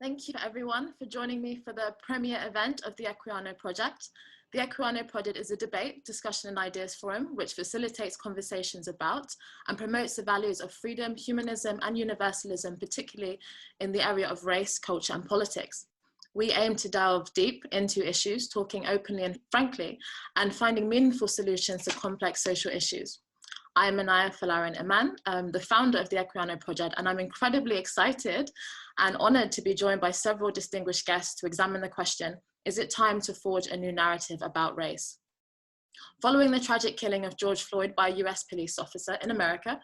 Thank you everyone for joining me for the premiere event of the Equiano Project. The Equiano Project is a debate, discussion and ideas forum which facilitates conversations about and promotes the values of freedom, humanism and universalism, particularly in the area of race, culture and politics. We aim to delve deep into issues, talking openly and frankly, and finding meaningful solutions to complex social issues. I am Inaya, Folarin, Iman, the founder of the Equiano Project, and I'm incredibly excited and honoured to be joined by several distinguished guests to examine the question, is it time to forge a new narrative about race? Following the tragic killing of George Floyd by a US police officer in America,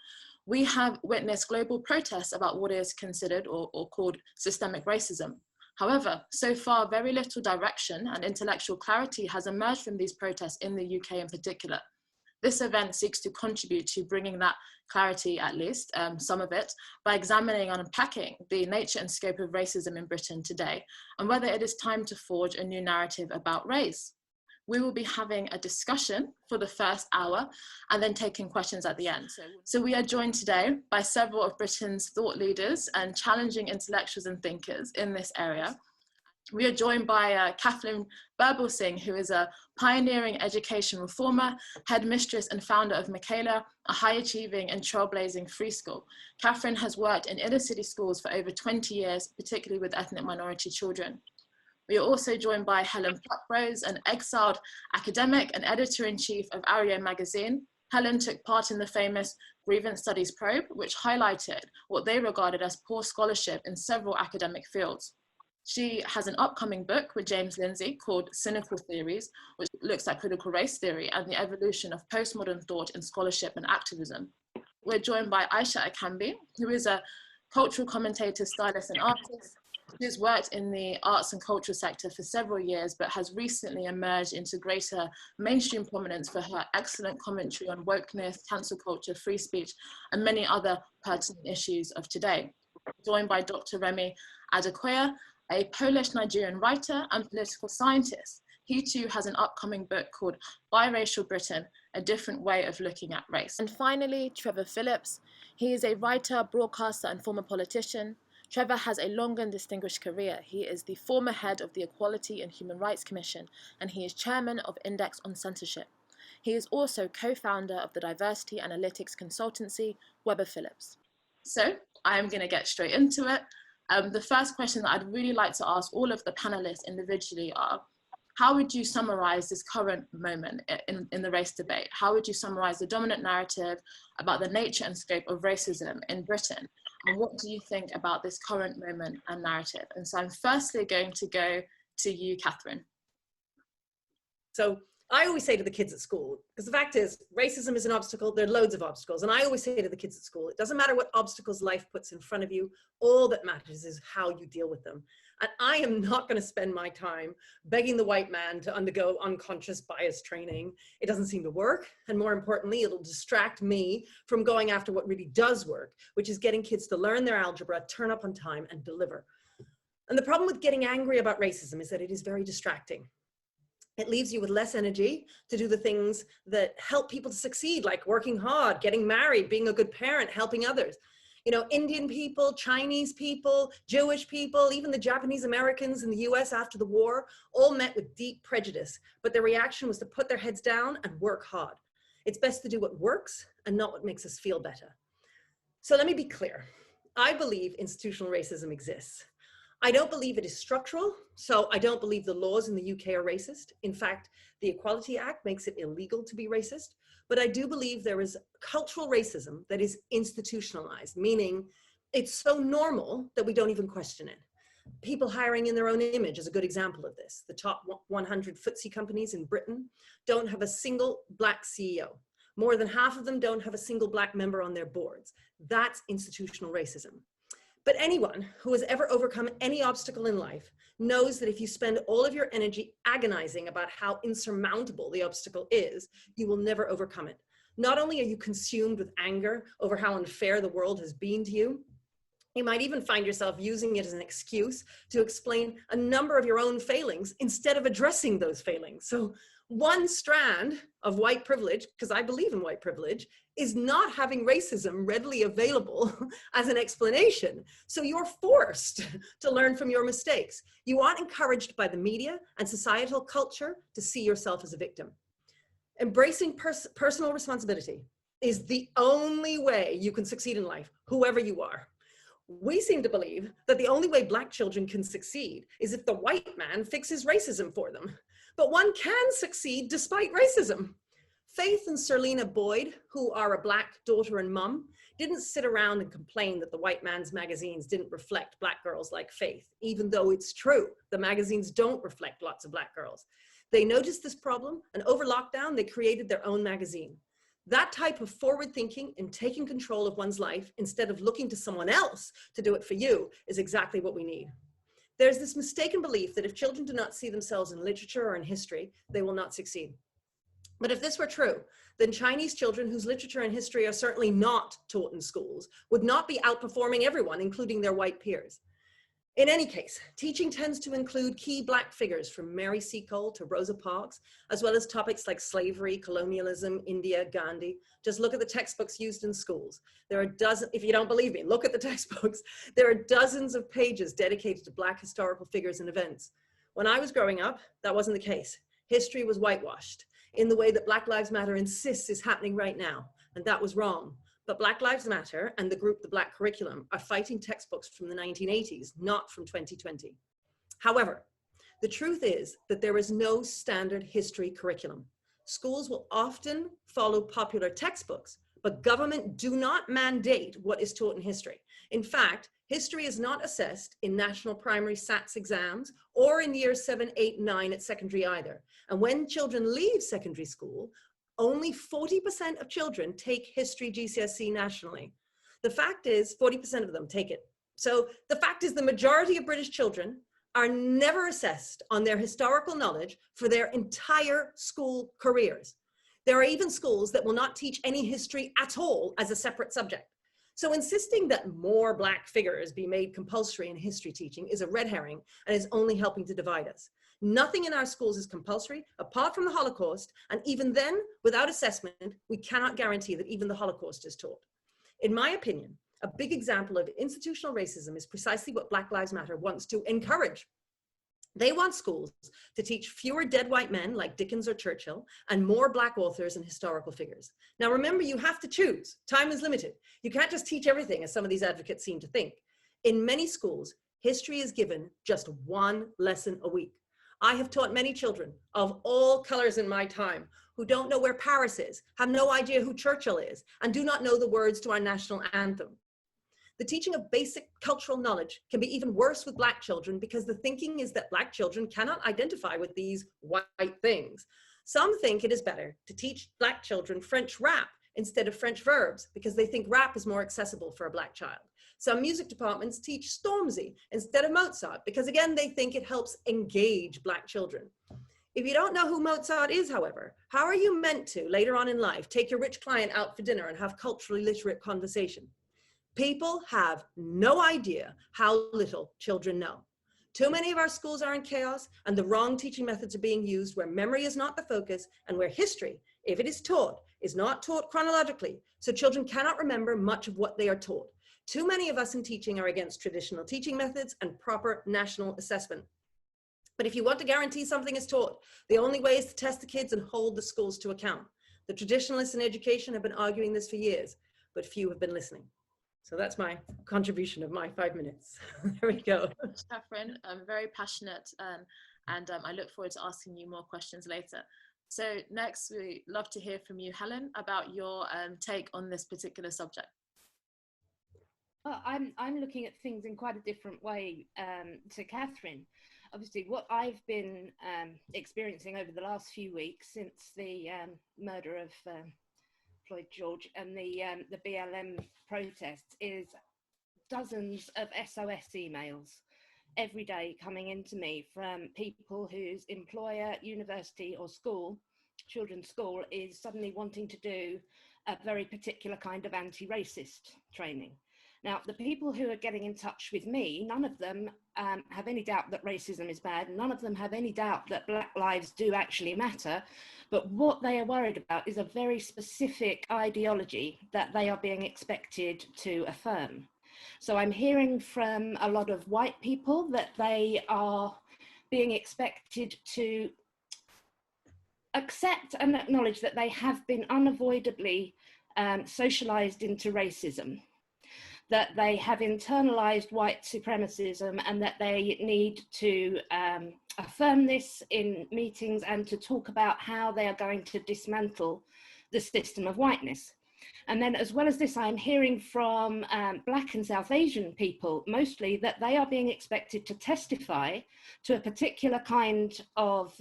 we have witnessed global protests about what is considered or called systemic racism. However, so far, very little direction and intellectual clarity has emerged from these protests in the UK in particular. This event seeks to contribute to bringing that clarity, at least, some of it, by examining and unpacking the nature and scope of racism in Britain today, and whether it is time to forge a new narrative about race. We will be having a discussion for the first hour and then taking questions at the end. So we are joined today by several of Britain's thought leaders and challenging intellectuals and thinkers in this area. We are joined by Katharine Birbalsingh, who is a pioneering education reformer, headmistress and founder of Michaela, a high-achieving and trailblazing free school. Katharine has worked in inner-city schools for over 20 years, particularly with ethnic minority children. We are also joined by Helen Pluckrose, an exiled academic and editor-in-chief of Ario magazine. Helen took part in the famous Grievance Studies probe, which highlighted what they regarded as poor scholarship in several academic fields. She has an upcoming book with James Lindsay called Cynical Theories, which looks at critical race theory and the evolution of postmodern thought in scholarship and activism. We're joined by Aisha Akambi, who is a cultural commentator, stylist and artist, who's worked in the arts and cultural sector for several years, but has recently emerged into greater mainstream prominence for her excellent commentary on wokeness, cancel culture, free speech, and many other pertinent issues of today. Joined by Dr. Remi Adekoya, a Polish-Nigerian writer and political scientist. He too has an upcoming book called Biracial Britain, A Different Way of Looking at Race. And finally, Trevor Phillips. He is a writer, broadcaster, and former politician. Trevor has a long and distinguished career. He is the former head of the Equality and Human Rights Commission, and he is chairman of Index on Censorship. He is also co-founder of the diversity analytics consultancy, Weber Phillips. So I'm going to get straight into it. The first question that I'd really like to ask all of the panelists individually are, how would you summarize this current moment in the race debate? How would you summarize the dominant narrative about the nature and scope of racism in Britain? And what do you think about this current moment and narrative? And so I'm firstly going to go to you, Katharine. So I always say to the kids at school, because the fact is, racism is an obstacle, there are loads of obstacles. And I always say to the kids at school, it doesn't matter what obstacles life puts in front of you, all that matters is how you deal with them. And I am not going to spend my time begging the white man to undergo unconscious bias training. It doesn't seem to work. And more importantly, it'll distract me from going after what really does work, which is getting kids to learn their algebra, turn up on time and deliver. And the problem with getting angry about racism is that it is very distracting. It leaves you with less energy to do the things that help people to succeed, like working hard, getting married, being a good parent, helping others. You know, Indian people, Chinese people, Jewish people, even the Japanese Americans in the US after the war, all met with deep prejudice, but their reaction was to put their heads down and work hard. It's best to do what works and not what makes us feel better. So let me be clear. I believe institutional racism exists. I don't believe it is structural, so I don't believe the laws in the UK are racist. In fact, the Equality Act makes it illegal to be racist, but I do believe there is cultural racism that is institutionalized, meaning it's so normal that we don't even question it. People hiring in their own image is a good example of this. The top 100 FTSE companies in Britain don't have a single Black CEO. More than half of them don't have a single Black member on their boards. That's institutional racism. But anyone who has ever overcome any obstacle in life knows that if you spend all of your energy agonizing about how insurmountable the obstacle is, you will never overcome it. Not only are you consumed with anger over how unfair the world has been to you, you might even find yourself using it as an excuse to explain a number of your own failings instead of addressing those failings. So one strand of white privilege, because I believe in white privilege, is not having racism readily available as an explanation. So you're forced to learn from your mistakes. You aren't encouraged by the media and societal culture to see yourself as a victim. Embracing personal responsibility is the only way you can succeed in life, whoever you are. We seem to believe that the only way Black children can succeed is if the white man fixes racism for them. But one can succeed despite racism. Faith and Serlina Boyd, who are a Black daughter and mum, didn't sit around and complain that the white man's magazines didn't reflect Black girls like Faith, even though it's true, the magazines don't reflect lots of Black girls. They noticed this problem, and over lockdown, they created their own magazine. That type of forward thinking and taking control of one's life instead of looking to someone else to do it for you is exactly what we need. There's this mistaken belief that if children do not see themselves in literature or in history, they will not succeed. But if this were true, then Chinese children whose literature and history are certainly not taught in schools would not be outperforming everyone, including their white peers. In any case, teaching tends to include key Black figures from Mary Seacole to Rosa Parks, as well as topics like slavery, colonialism, India, Gandhi. Just look at the textbooks used in schools. There are dozens, if you don't believe me, look at the textbooks. There are dozens of pages dedicated to Black historical figures and events. When I was growing up, that wasn't the case. History was whitewashed in the way that Black Lives Matter insists is happening right now, and that was wrong. But Black Lives Matter and the group The Black Curriculum are fighting textbooks from the 1980s, not from 2020. However, the truth is that there is no standard history curriculum. Schools will often follow popular textbooks, but government do not mandate what is taught in history. In fact, history is not assessed in national primary SATs exams or in years 7, 8, 9 at secondary either. And when children leave secondary school, only 40% of children take history GCSE nationally. The fact is 40% of them take it. So the fact is the majority of British children are never assessed on their historical knowledge for their entire school careers. There are even schools that will not teach any history at all as a separate subject. So insisting that more Black figures be made compulsory in history teaching is a red herring and is only helping to divide us. Nothing in our schools is compulsory apart from the Holocaust, and even then, without assessment, we cannot guarantee that even the Holocaust is taught. In my opinion, a big example of institutional racism is precisely what Black Lives Matter wants to encourage. They want schools to teach fewer dead white men like Dickens or Churchill and more Black authors and historical figures. Now remember, you have to choose. Time is limited. You can't just teach everything, as some of these advocates seem to think. In many schools, history is given just one lesson a week. I have taught many children of all colors in my time who don't know where Paris is, have no idea who Churchill is, and do not know the words to our national anthem. The teaching of basic cultural knowledge can be even worse with Black children because the thinking is that Black children cannot identify with these white things. Some think it is better to teach Black children French rap instead of French verbs because they think rap is more accessible for a Black child. Some music departments teach Stormzy instead of Mozart because, again, they think it helps engage Black children. If you don't know who Mozart is, however, how are you meant to, later on in life, take your rich client out for dinner and have culturally literate conversation? People have no idea how little children know. Too many of our schools are in chaos, and the wrong teaching methods are being used where memory is not the focus and where history, if it is taught, is not taught chronologically, so children cannot remember much of what they are taught. Too many of us in teaching are against traditional teaching methods and proper national assessment. But if you want to guarantee something is taught, the only way is to test the kids and hold the schools to account. The traditionalists in education have been arguing this for years, but few have been listening. So that's my contribution of my 5 minutes. There we go. Katharine, very passionate, and I look forward to asking you more questions later. So next, we'd love to hear from you, Helen, about your take on this particular subject. Well, I'm looking at things in quite a different way to Katharine. Obviously, what I've been experiencing over the last few weeks since the murder of Floyd George and the BLM protests is dozens of SOS emails every day coming into me from people whose employer, university or school, children's school, is suddenly wanting to do a very particular kind of anti-racist training. Now, the people who are getting in touch with me, none of them have any doubt that racism is bad. None of them have any doubt that Black lives do actually matter. But what they are worried about is a very specific ideology that they are being expected to affirm. So I'm hearing from a lot of white people that they are being expected to accept and acknowledge that they have been unavoidably socialized into racism, that they have internalized white supremacism, and that they need to affirm this in meetings and to talk about how they are going to dismantle the system of whiteness. And then, as well as this, I'm hearing from Black and South Asian people, mostly, that they are being expected to testify to a particular kind of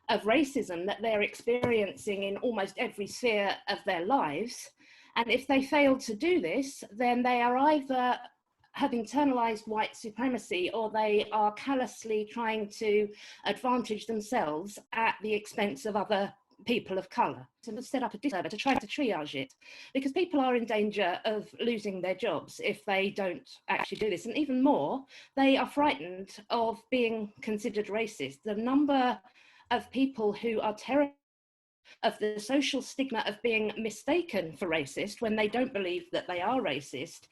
racism that they're experiencing in almost every sphere of their lives. And if they fail to do this, then they are either have internalized white supremacy, or they are callously trying to advantage themselves at the expense of other people of colour. To set up a server to try to triage it, because people are in danger of losing their jobs if they don't actually do this. And even more, they are frightened of being considered racist. The number of people who are terrified of the social stigma of being mistaken for racist when they don't believe that they are racist.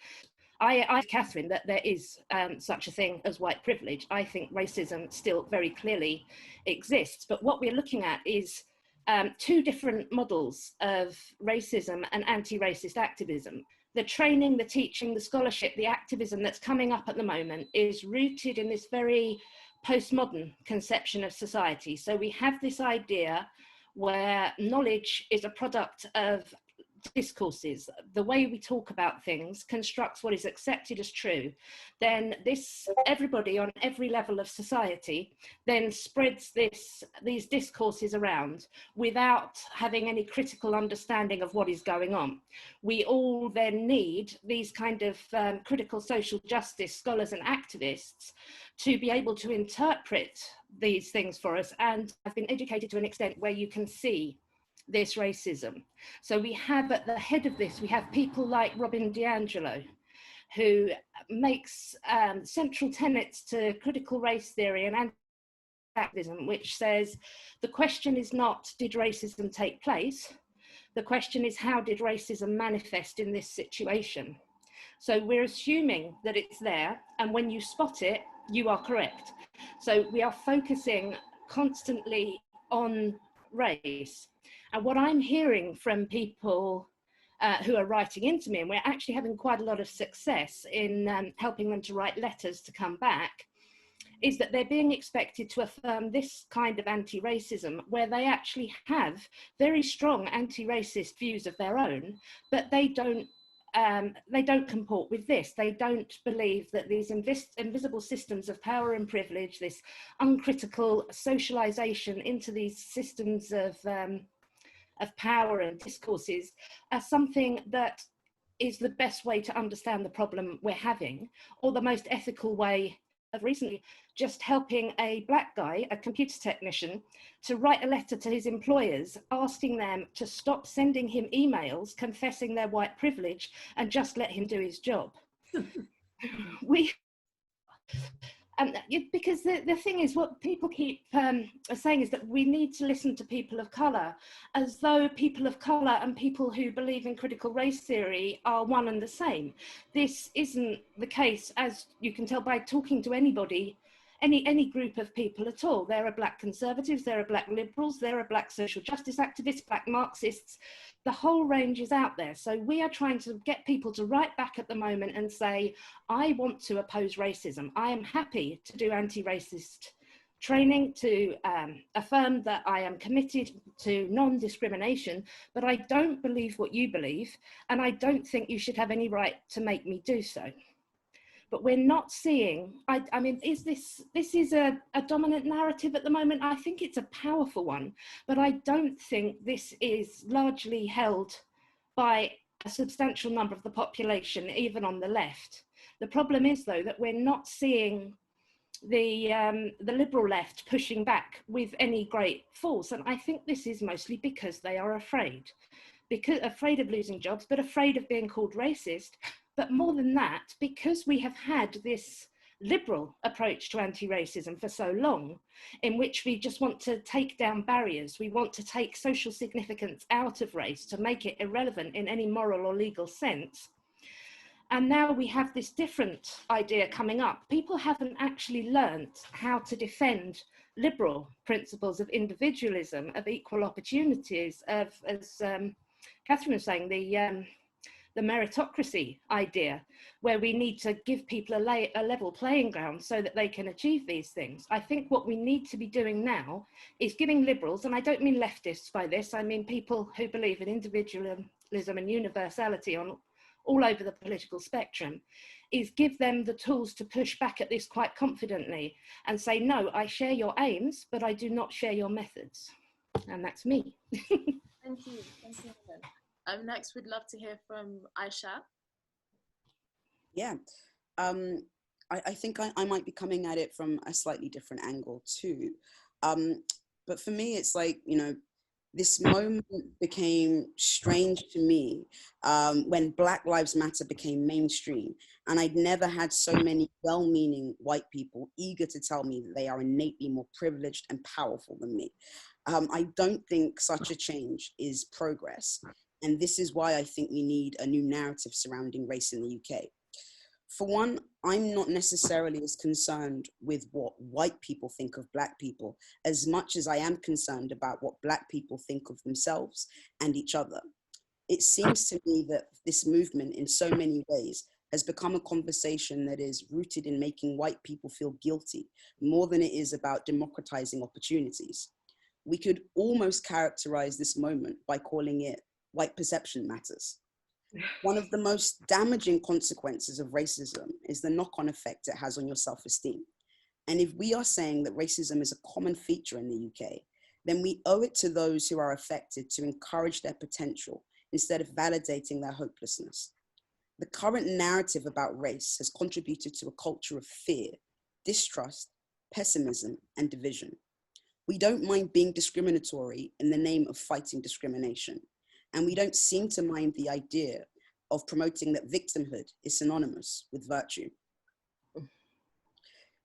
I Katharine, that there is such a thing as white privilege. I think racism still very clearly exists. But what we're looking at is two different models of racism and anti-racist activism. The training, the teaching, the scholarship, the activism that's coming up at the moment is rooted in this very postmodern conception of society. So we have this idea where knowledge is a product of discourses. The way we talk about things constructs what is accepted as true. Then everybody on every level of society then spreads these discourses around without having any critical understanding of what is going on. We all then need these kind of critical social justice scholars and activists to be able to interpret these things for us, and have been educated to an extent where you can see this racism. So we have at the head of this, we have people like Robin DiAngelo, who makes central tenets to critical race theory and anti-activism, which says the question is not, did racism take place? The question is, how did racism manifest in this situation? So we're assuming that it's there, and when you spot it, you are correct. So we are focusing constantly on race. And what I'm hearing from people who are writing into me, and we're actually having quite a lot of success in helping them to write letters to come back, is that they're being expected to affirm this kind of anti-racism where they actually have very strong anti-racist views of their own, but they don't comport with this. They don't believe that these invisible systems of power and privilege, this uncritical socialization into these systems of power and discourses, are something that is the best way to understand the problem we're having, or the most ethical way of recently just helping a Black guy, a computer technician, to write a letter to his employers asking them to stop sending him emails confessing their white privilege and just let him do his job. Because the thing is, what people keep saying is that we need to listen to people of colour, as though people of colour and people who believe in critical race theory are one and the same. This isn't the case, as you can tell by talking to anybody, any group of people at all. There are Black conservatives, there are Black liberals, there are Black social justice activists, Black Marxists. The whole range is out there. So we are trying to get people to write back at the moment and say, I want to oppose racism. I am happy to do anti-racist training, to affirm that I am committed to non-discrimination, but I don't believe what you believe, and I don't think you should have any right to make me do so. But we're not seeing, I mean, this is a dominant narrative at the moment? I think it's a powerful one, but I don't think this is largely held by a substantial number of the population, even on the left. The problem is, though, that we're not seeing the liberal left pushing back with any great force. And I think this is mostly because they are afraid. because afraid of losing jobs, but afraid of being called racist. But more than that, because we have had this liberal approach to anti-racism for so long, in which we just want to take down barriers, we want to take social significance out of race to make it irrelevant in any moral or legal sense. And now we have this different idea coming up. People haven't actually learned how to defend liberal principles of individualism, of equal opportunities, of, as Katharine was saying, the meritocracy idea, where we need to give people a level playing ground so that they can achieve these things. I think what we need to be doing now is giving liberals, and I don't mean leftists by this, I mean people who believe in individualism and universality on all over the political spectrum, is give them the tools to push back at this quite confidently and say, no, I share your aims, but I do not share your methods. And that's me. Thank you, Helen. Next, we'd love to hear from Aisha. Yeah, I think I might be coming at it from a slightly different angle too. But for me, it's like, you know, this moment became strange to me when Black Lives Matter became mainstream, and I'd never had so many well-meaning white people eager to tell me that they are innately more privileged and powerful than me. I don't think such a change is progress, and this is why I think we need a new narrative surrounding race in the UK. For one, I'm not necessarily as concerned with what white people think of Black people as much as I am concerned about what Black people think of themselves and each other. It seems to me that this movement in so many ways has become a conversation that is rooted in making white people feel guilty more than it is about democratizing opportunities. We could almost characterize this moment by calling it white perception matters. One of the most damaging consequences of racism is the knock-on effect it has on your self-esteem. And if we are saying that racism is a common feature in the UK, then we owe it to those who are affected to encourage their potential instead of validating their hopelessness. The current narrative about race has contributed to a culture of fear, distrust, pessimism, and division. We don't mind being discriminatory in the name of fighting discrimination. And we don't seem to mind the idea of promoting that victimhood is synonymous with virtue.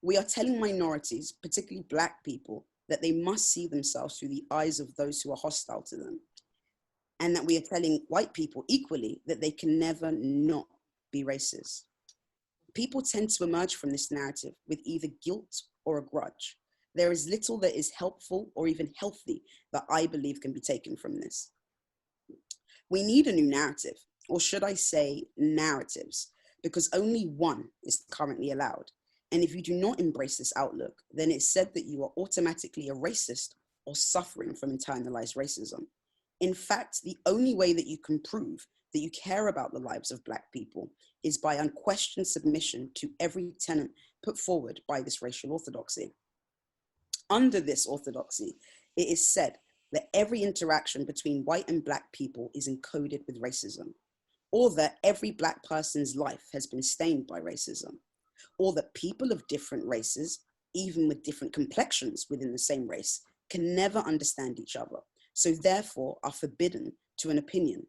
We are telling minorities, particularly Black people, that they must see themselves through the eyes of those who are hostile to them. And that we are telling white people equally that they can never not be racist. People tend to emerge from this narrative with either guilt or a grudge. There is little that is helpful or even healthy that I believe can be taken from this. We need a new narrative, or should I say narratives, because only one is currently allowed. And if you do not embrace this outlook, then it's said that you are automatically a racist or suffering from internalized racism. In fact, the only way that you can prove that you care about the lives of Black people is by unquestioned submission to every tenet put forward by this racial orthodoxy. Under this orthodoxy, it is said that every interaction between white and Black people is encoded with racism, or that every Black person's life has been stained by racism, or that people of different races, even with different complexions within the same race, can never understand each other, so therefore are forbidden to an opinion.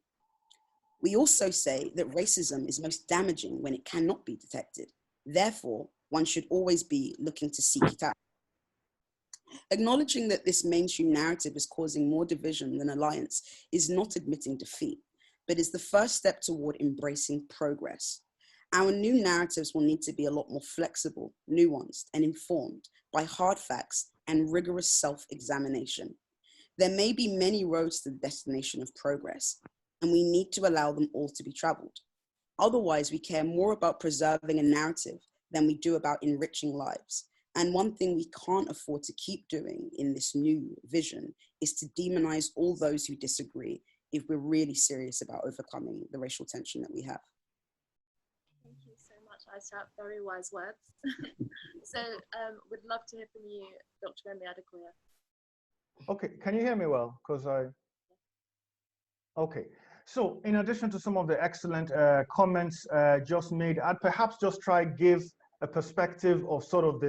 We also say that racism is most damaging when it cannot be detected. Therefore, one should always be looking to seek it out. Acknowledging that this mainstream narrative is causing more division than alliance is not admitting defeat, but is the first step toward embracing progress. Our new narratives will need to be a lot more flexible, nuanced, and informed by hard facts and rigorous self-examination. There may be many roads to the destination of progress, and we need to allow them all to be traveled. Otherwise, we care more about preserving a narrative than we do about enriching lives. And one thing we can't afford to keep doing in this new vision is to demonize all those who disagree if we're really serious about overcoming the racial tension that we have. Thank you so much, Ayishat. Very wise words. So we'd love to hear from you, Dr. Remi Adekoya. Okay, can you hear me well? Okay, so in addition to some of the excellent comments just made, I'd perhaps just try give a perspective of sort of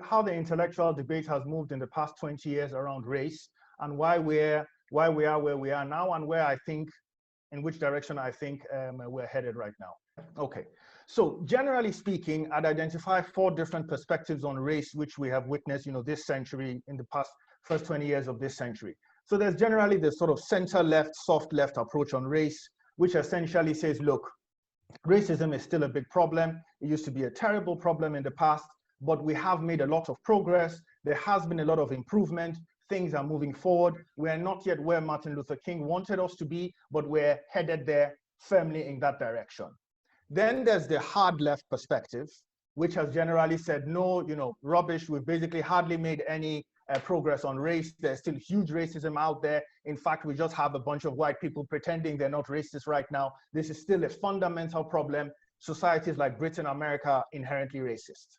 how the intellectual debate has moved in the past 20 years around race, and why we're why we are where we are now and where I think, in which direction I think we're headed right now. Okay, so generally speaking, I'd identify 4 different perspectives on race, which we have witnessed, this century, in the past first 20 years of this century. So there's generally the sort of center-left, soft-left approach on race, which essentially says, look, racism is still a big problem. It used to be a terrible problem in the past, but we have made a lot of progress. There has been a lot of improvement. Things are moving forward. We're not yet where Martin Luther King wanted us to be, but we're headed there firmly in that direction. Then there's the hard left perspective, which has generally said, no, rubbish. We've basically hardly made any progress on race. There's still huge racism out there. In fact, we just have a bunch of white people pretending they're not racist right now. This is still a fundamental problem. Societies like Britain, America are inherently racist.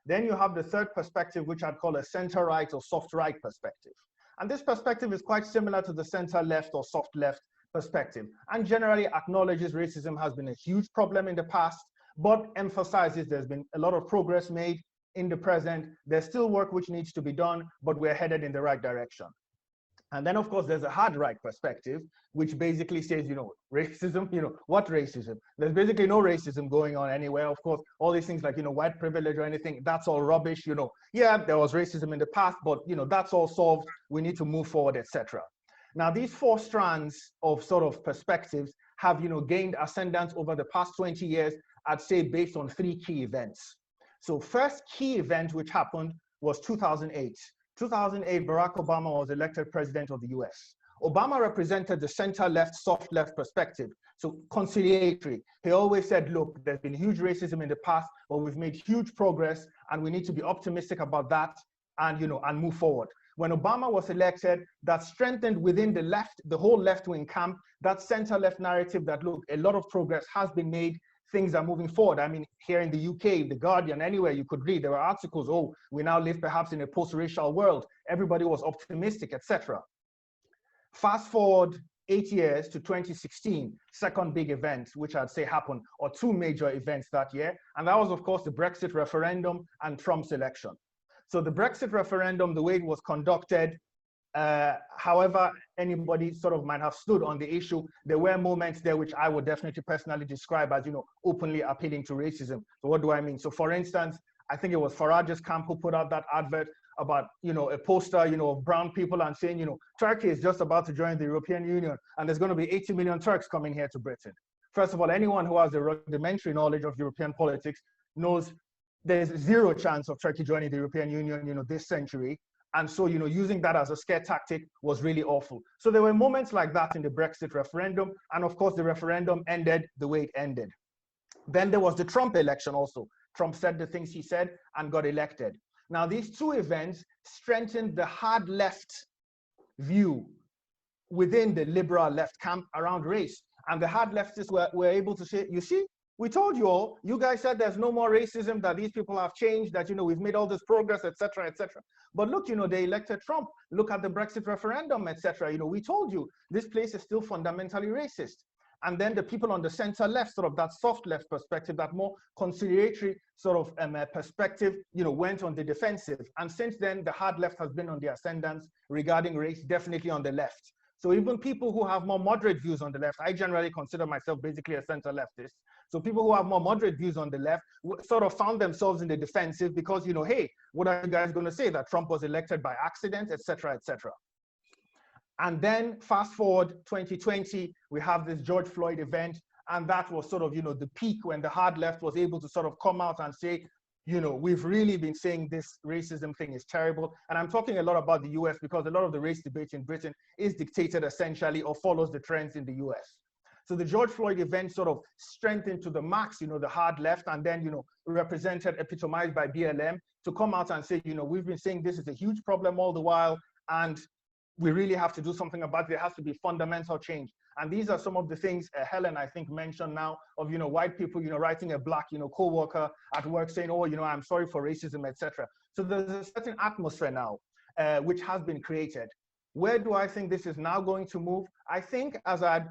Then you have the third perspective, which I'd call a center-right or soft-right perspective. And this perspective is quite similar to the center-left or soft-left perspective, and generally acknowledges racism has been a huge problem in the past, but emphasizes there's been a lot of progress made in the present. There's still work which needs to be done, but we're headed in the right direction. And then, of course, there's a hard right perspective, which basically says, racism, what racism? There's basically no racism going on anywhere. Of course, all these things like, white privilege or anything, that's all rubbish. Yeah, there was racism in the past, but, that's all solved. We need to move forward, etc. Now, these 4 strands of sort of perspectives have, gained ascendance over the past 20 years, I'd say based on 3 key events. So first key event which happened was 2008. 2008, Barack Obama was elected president of the US. Obama represented the center-left, soft-left perspective, so conciliatory. He always said, look, there's been huge racism in the past, but we've made huge progress, and we need to be optimistic about that and, and move forward. When Obama was elected, that strengthened within the left, the whole left-wing camp, that center-left narrative that, look, a lot of progress has been made, things are moving forward. I mean, here in the UK, The Guardian, anywhere you could read, there were articles, oh, we now live perhaps in a post-racial world. Everybody was optimistic, etc. Fast forward 8 years to 2016, second big event, which I'd say happened, or 2 major events that year. And that was, of course, the Brexit referendum and Trump's election. So the Brexit referendum, the way it was conducted, however anybody sort of might have stood on the issue, there were moments there which I would definitely personally describe as, openly appealing to racism. So what do I mean? So for instance, I think it was Farage's camp who put out that advert about, a poster, of brown people and saying, Turkey is just about to join the European Union and there's going to be 80 million Turks coming here to Britain. First of all, anyone who has a rudimentary knowledge of European politics knows there's 0 chance of Turkey joining the European Union, this century. And so, using that as a scare tactic was really awful. So there were moments like that in the Brexit referendum. And of course, the referendum ended the way it ended. Then there was the Trump election also. Trump said the things he said and got elected. Now, these 2 events strengthened the hard left view within the liberal left camp around race. And the hard leftists were able to say, you see, we told you all, you guys said there's no more racism, that these people have changed, that, we've made all this progress, etc., etc. But look, they elected Trump. Look at the Brexit referendum, etc. We told you this place is still fundamentally racist. And then the people on the center left, sort of that soft left perspective, that more conciliatory sort of perspective, went on the defensive. And since then, the hard left has been on the ascendance regarding race, definitely on the left. So even people who have more moderate views on the left, I generally consider myself basically a center leftist. So people who have more moderate views on the left sort of found themselves in the defensive because, hey, what are you guys going to say? That Trump was elected by accident, etc., etc. And then fast forward 2020, we have this George Floyd event. And that was sort of, the peak when the hard left was able to sort of come out and say, we've really been saying this racism thing is terrible. And I'm talking a lot about the US because a lot of the race debate in Britain is dictated essentially or follows the trends in the US. So the George Floyd event sort of strengthened to the max, the hard left, and then, represented, epitomized by BLM to come out and say, we've been saying this is a huge problem all the while, and we really have to do something about it. There has to be fundamental change. And these are some of the things Helen, I think, mentioned now of, white people, writing a black, co-worker at work saying, oh, I'm sorry for racism, etc. So there's a certain atmosphere now, which has been created. Where do I think this is now going to move? I think, as I'd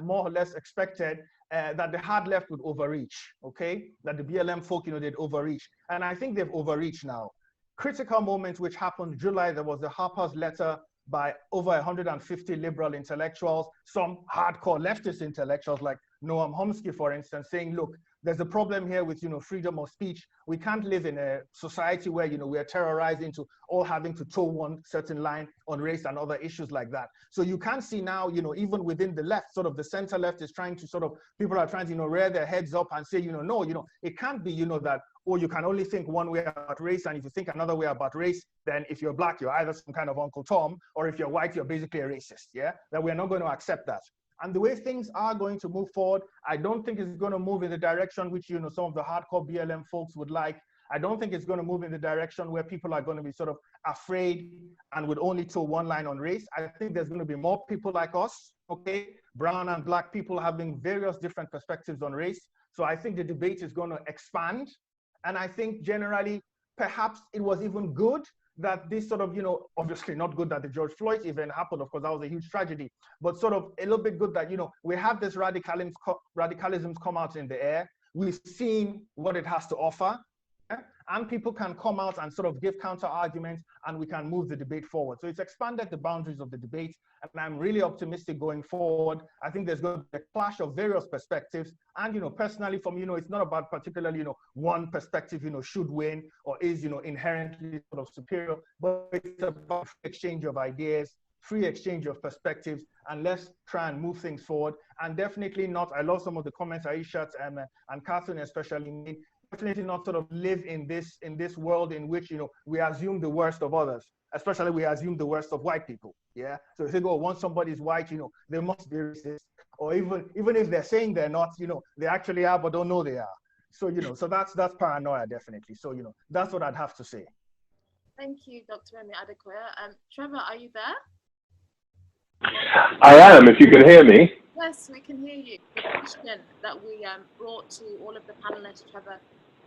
more or less expected, that the hard left would overreach, okay? That the BLM folk, they'd overreach. And I think they've overreached now. Critical moment which happened July, there was the Harper's letter by over 150 liberal intellectuals, some hardcore leftist intellectuals like Noam Chomsky, for instance, saying, look, there's a problem here with, freedom of speech. We can't live in a society where, we're terrorized into all having to toe one certain line on race and other issues like that. So you can see now, even within the left, sort of the center left is trying to people are trying to, rear their heads up and say, no, it can't be, that, or you can only think one way about race, and if you think another way about race, then if you're black, you're either some kind of Uncle Tom, or if you're white, you're basically a racist, yeah? That we're not going to accept that. And the way things are going to move forward, I don't think it's going to move in the direction which, some of the hardcore BLM folks would like. I don't think it's going to move in the direction where people are going to be sort of afraid and would only toe one line on race. I think there's going to be more people like us, okay? Brown and black people having various different perspectives on race. So I think the debate is going to expand. And I think generally, perhaps it was even good that this sort of, obviously not good that the George Floyd event happened, of course, that was a huge tragedy, but sort of a little bit good that, we have this radicalisms come out in the air. We've seen what it has to offer, and people can come out and sort of give counter arguments, and we can move the debate forward. So it's expanded the boundaries of the debate, and I'm really optimistic going forward. I think there's going to be a clash of various perspectives, and personally, from it's not about particularly one perspective should win or is inherently sort of superior, but it's about exchange of ideas, free exchange of perspectives, and let's try and move things forward. And definitely not, I love some of the comments Ayishat and Katharine especially made. Definitely not sort of live in this world in which we assume the worst of others, especially we assume the worst of white people. Yeah. So if they go, once somebody's white, they must be racist, or even if they're saying they're not, they actually are but don't know they are. So so that's paranoia definitely. So that's what I'd have to say. Thank you, Dr. Remi Adekoya. Trevor, are you there? I am, if you can hear me. Yes, we can hear you. The question that we brought to all of the panelists, Trevor,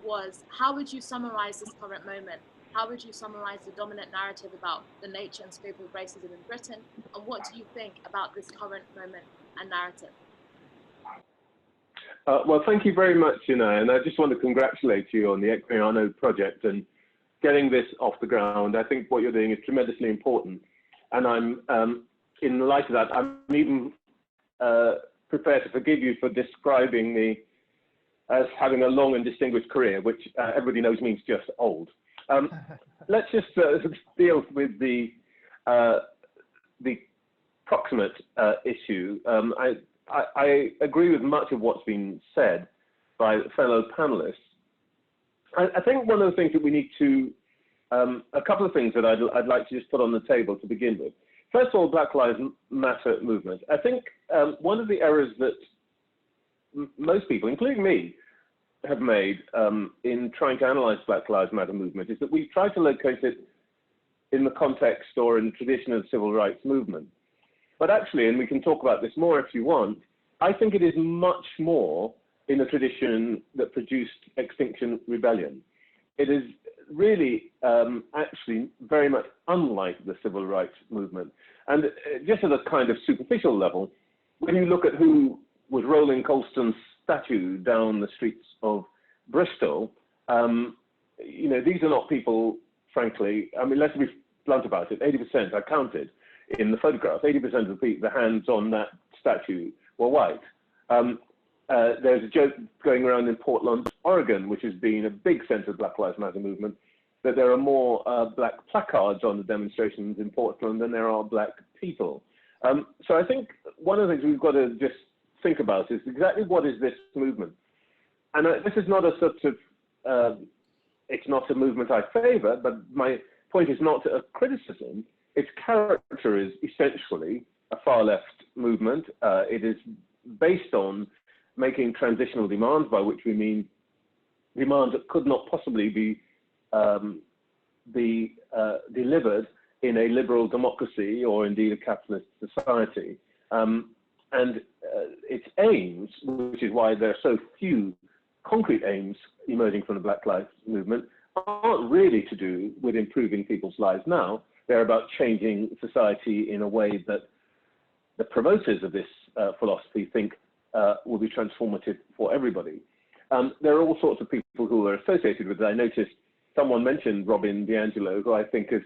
was how would you summarize this current moment? How would you summarize the dominant narrative about the nature and scope of racism in Britain? And what do you think about this current moment and narrative? Well, thank you very much, Inaya, and I just want to congratulate you on the Equiano Project and getting this off the ground. I think what you're doing is tremendously important. And I'm, in light of that, I'm even prepared to forgive you for describing me as having a long and distinguished career, which everybody knows means just old. Let's just deal with the proximate issue. I agree with much of what's been said by fellow panelists. I think one of the things that we need to, a couple of things that I'd like to just put on the table to begin with. First of all, Black Lives Matter movement. I think one of the errors that most people, including me, have made in trying to analyze Black Lives Matter movement is that we've tried to locate it in the context or in the tradition of the civil rights movement. But actually, and we can talk about this more if you want, I think it is much more in the tradition that produced Extinction Rebellion. It is really actually very much unlike the civil rights movement. And just at a kind of superficial level, when you look at who was rolling Colston's statue down the streets of Bristol, these are not people, frankly, I mean, let's be blunt about it, 80%, I counted in the photograph, 80% of the hands on that statue were white. There's a joke going around in Portland, Oregon, which has been a big center of Black Lives Matter movement, that there are more black placards on the demonstrations in Portland than there are black people. So I think one of the things we've got to just think about is exactly what is this movement? And this is not a sort of, it's not a movement I favor, but my point is not a criticism. Its character is essentially a far left movement. It is based on making transitional demands, by which we mean demands that could not possibly be delivered in a liberal democracy or indeed a capitalist society. And its aims, which is why there are so few concrete aims emerging from the Black Lives Movement, aren't really to do with improving people's lives now. They're about changing society in a way that the promoters of this philosophy think will be transformative for everybody. There are all sorts of people who are associated with it. I noticed someone mentioned Robin DiAngelo, who I think is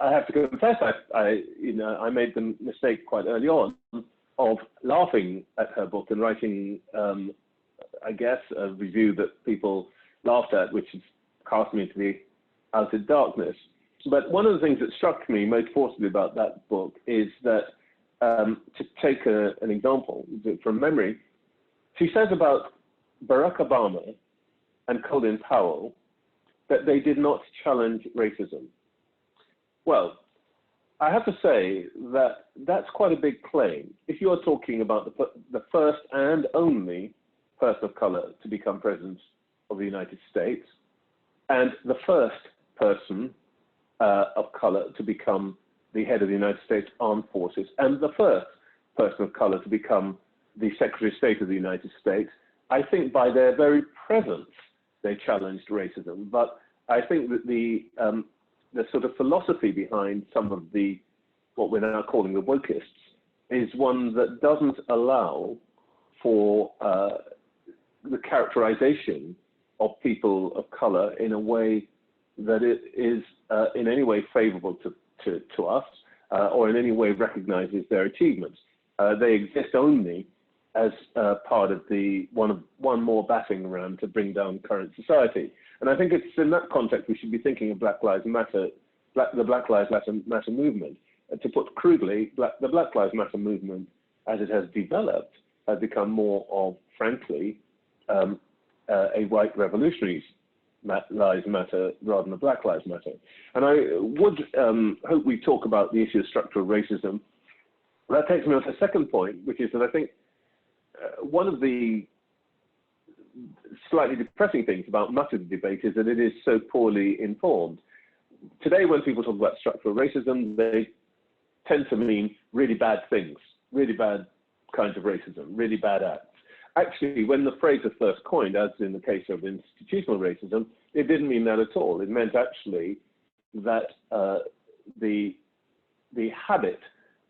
I have to confess, I made the mistake quite early on of laughing at her book and writing, I guess, a review that people laughed at, which has cast me into the outer darkness. But one of the things that struck me most forcibly about that book is that, to take an example from memory, she says about Barack Obama and Colin Powell that they did not challenge racism. Well, I have to say that that's quite a big claim. If you're talking about the first and only person of color to become president of the United States, and the first person of color to become the head of the United States Armed Forces, and the first person of color to become the Secretary of State of the United States, I think by their very presence, they challenged racism. But I think that the sort of philosophy behind some of what we're now calling the wokeists is one that doesn't allow for the characterization of people of color in a way that it is in any way favorable to us or in any way recognizes their achievements. They exist only as part of one more batting ram to bring down current society. And I think it's in that context we should be thinking of Black Lives Matter, the Black Lives Matter movement. To put crudely, the Black Lives Matter movement, as it has developed, has become more of, frankly, a white revolutionaries lives matter rather than a Black Lives Matter. And I would hope we talk about the issue of structural racism. That takes me on to the second point, which is that I think one of the slightly depressing things about much of the debate is that it is so poorly informed. Today, when people talk about structural racism, they tend to mean really bad things, really bad kinds of racism, really bad acts. Actually, when the phrase was first coined, as in the case of institutional racism, it didn't mean that at all. It meant actually that the habit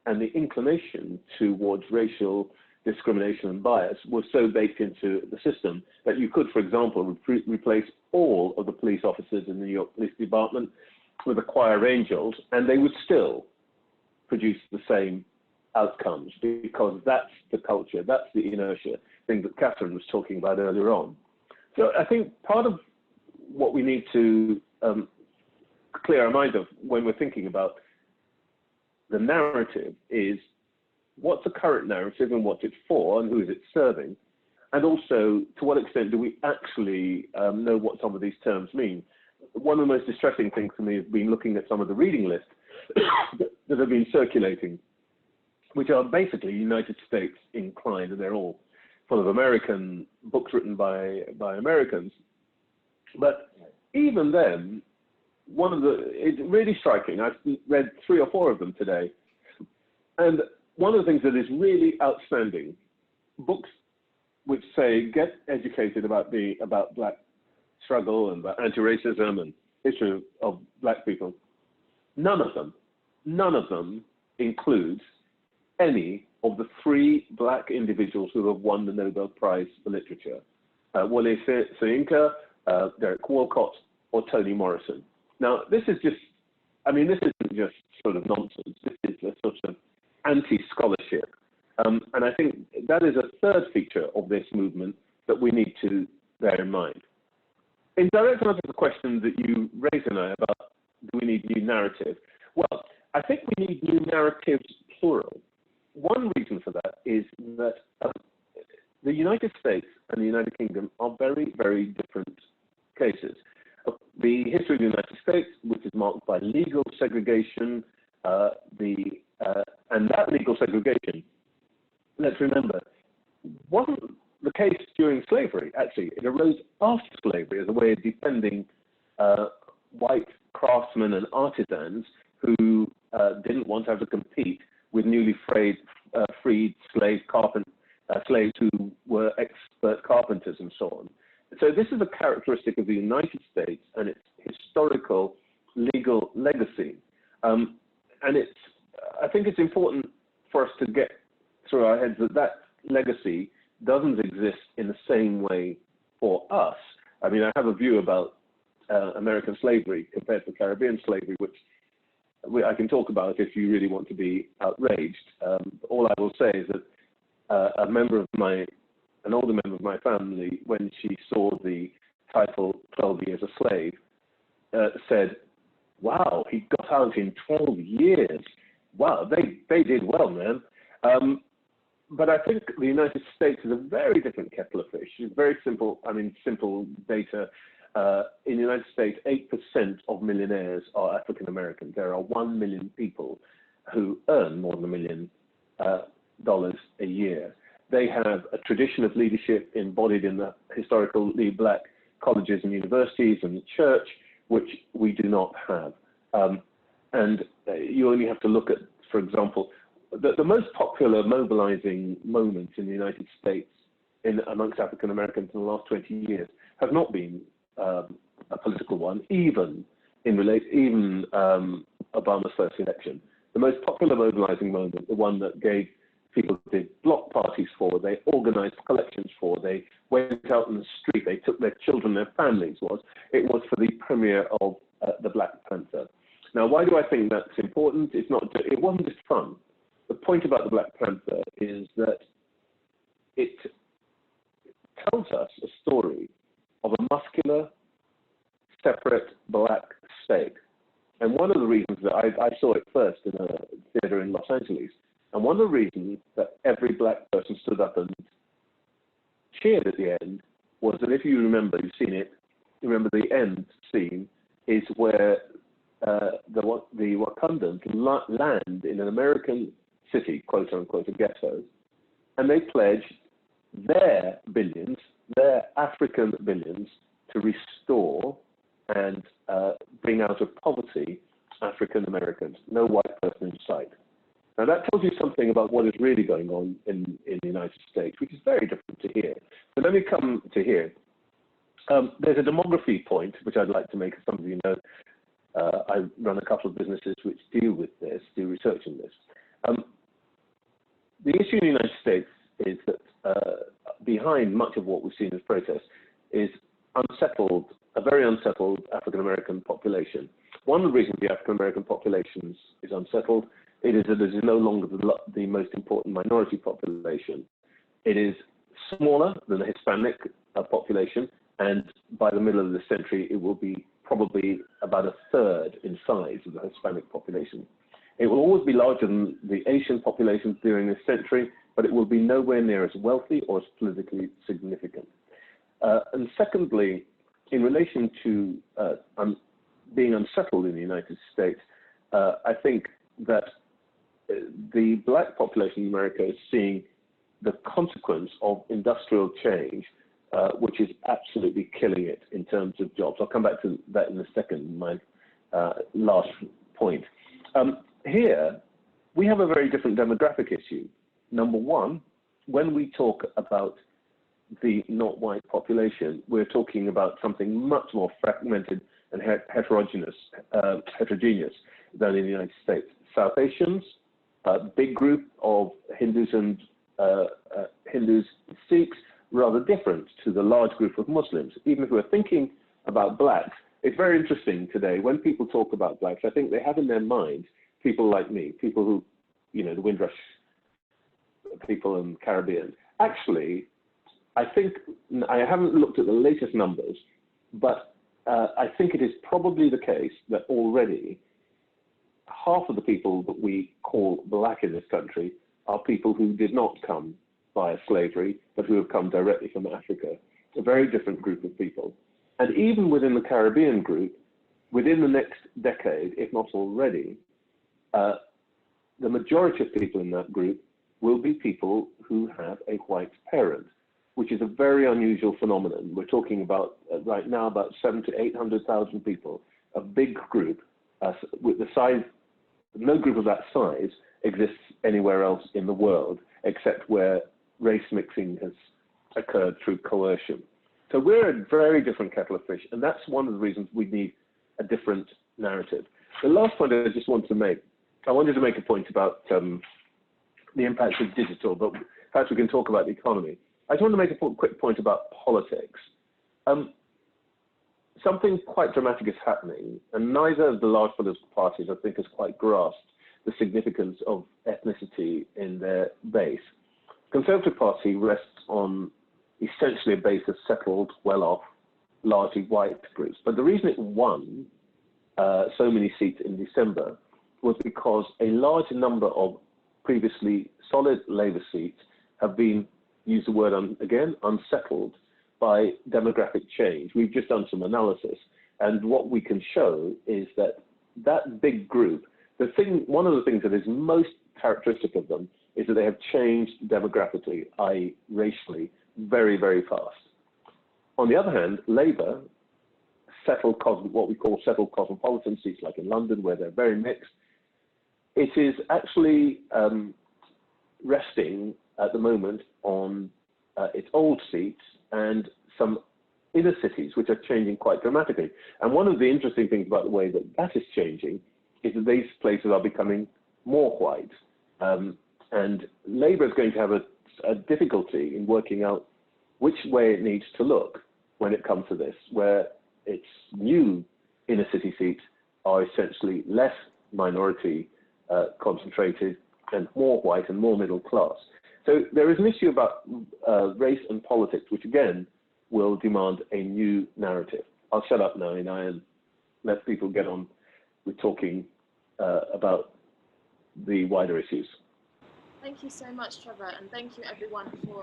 and the inclination towards racial discrimination and bias was so baked into the system that you could, for example, replace all of the police officers in the New York Police Department with a choir of angels, and they would still produce the same outcomes, because that's the culture, that's the inertia, thing that Katharine was talking about earlier on. So I think part of what we need to clear our mind of when we're thinking about the narrative is what's the current narrative and what's it for and who is it serving, and also to what extent do we actually know what some of these terms mean. One of the most distressing things for me has been looking at some of the reading lists that have been circulating, which are basically United States inclined, and they're all full of American books written by Americans. But even then, it's really striking. I've read 3 or 4 of them today, and one of the things that is really outstanding, books which say get educated about Black struggle and about anti-racism and history of Black people, none of them includes any of the 3 Black individuals who have won the Nobel Prize for Literature, Wole Soyinka, Derek Walcott, or Toni Morrison. Now, this isn't just sort of nonsense. This is a sort of anti-scholarship. And I think that is a third feature of this movement that we need to bear in mind. In direct answer to the question that you raised, Inaya, about do we need new narrative? Well, I think we need new narratives, plural. One reason for that is that the United States and the United Kingdom are very, very different cases. The history of the United States, which is marked by legal segregation, and that legal segregation, let's remember, wasn't the case during slavery. Actually, it arose after slavery as a way of defending white craftsmen and artisans who didn't want to have to compete with newly freed slaves who were expert carpenters and so on. So this is a characteristic of the United States and its historical legal legacy. And I think it's important for us to get through our heads that legacy doesn't exist in the same way for us. I mean, I have a view about American slavery compared to Caribbean slavery, which I can talk about it if you really want to be outraged. All I will say is that an older member of my family, when she saw the title 12 Years a Slave, said, wow, he got out in 12 years. Wow, they did well, man. But I think the United States is a very different kettle of fish. It's very simple, simple data. In the United States, 8% of millionaires are African American. There are 1 million people who earn more than $1 million a year. They have a tradition of leadership embodied in the historically black colleges and universities and the church, which we do not have. And you only have to look at, for example, the most popular mobilizing moment in the United States amongst African Americans in the last 20 years has not been a political one, even Obama's first election. The most popular mobilizing moment, the one that gave people did block parties for, they organized collections for, they went out in the street, they took their children, their families, was for the premiere of the Black Panther. Now, why do I think that's important? It wasn't just fun. The point about the Black Panther is that it tells us a story of a muscular, separate black state. And one of the reasons that I saw it first in a theater in Los Angeles, and one of the reasons that every black person stood up and cheered at the end was that, if you remember, you've seen it, you remember the end scene is where the Wakandans land in an American city, quote unquote, a ghetto, and they pledge their billions, their African billions, to restore and bring out of poverty African Americans, no white person in sight. Now that tells you something about what is really going on in the United States, which is very different to here. But let me come to here. There's a demography point, which I'd like to make. As some of you know, I run a couple of businesses which deal with this, do research in this. The issue in the United States is that behind much of what we've seen as protests is a very unsettled African-American population. One of the reasons the African-American population is unsettled, it is that it is no longer the most important minority population. It is smaller than the Hispanic population, and by the middle of the century, it will be probably about a third in size of the Hispanic population. It will always be larger than the Asian population during this century, but it will be nowhere near as wealthy or as politically significant. And secondly, in relation to being unsettled in the United States, I think that the black population in America is seeing the consequence of industrial change, which is absolutely killing it in terms of jobs. I'll come back to that in a second, my last point. Here, we have a very different demographic issue. Number one, when we talk about the not white population, we're talking about something much more fragmented and heterogeneous than in the United States. South Asians, a big group of Hindus and Sikhs, rather different to the large group of Muslims. Even if we're thinking about blacks, it's very interesting today when people talk about blacks, I think they have in their mind people like me, people who, the Windrush people in the Caribbean. Actually, I think, I haven't looked at the latest numbers, but I think it is probably the case that already half of the people that we call black in this country are people who did not come via slavery, but who have come directly from Africa. A very different group of people. And even within the Caribbean group, within the next decade, if not already, the majority of people in that group will be people who have a white parent, which is a very unusual phenomenon. We're talking about, right now, about 700,000 to 800,000 people, a big group, with the size, no group of that size exists anywhere else in the world, except where race mixing has occurred through coercion. So we're a very different kettle of fish, and that's one of the reasons we need a different narrative. The last point I just want to make, I wanted to make a point about the impacts of digital, but perhaps we can talk about the economy. I just want to make a quick point about politics. something quite dramatic is happening, and neither of the large political parties, I think, has quite grasped the significance of ethnicity in their base. Conservative Party rests on essentially a base of settled, well-off, largely white groups. But the reason it won so many seats in December was because a large number of previously solid Labour seats have been, use the word again, unsettled by demographic change. We've just done some analysis, and what we can show is that that big group, one of the things that is most characteristic of them is that they have changed demographically, i.e. racially, very, very fast. On the other hand, Labour, what we call settled cosmopolitan seats, like in London, where they're very mixed, it is actually resting at the moment on its old seats and some inner cities, which are changing quite dramatically. And one of the interesting things about the way that that is changing is that these places are becoming more white. And Labour is going to have a difficulty in working out which way it needs to look when it comes to this, where its new inner city seats are essentially less minority concentrated and more white and more middle class. So there is an issue about race and politics, which again will demand a new narrative. I'll shut up now, Inaya, and let people get on with talking about the wider issues. Thank you so much, Trevor, and thank you everyone for your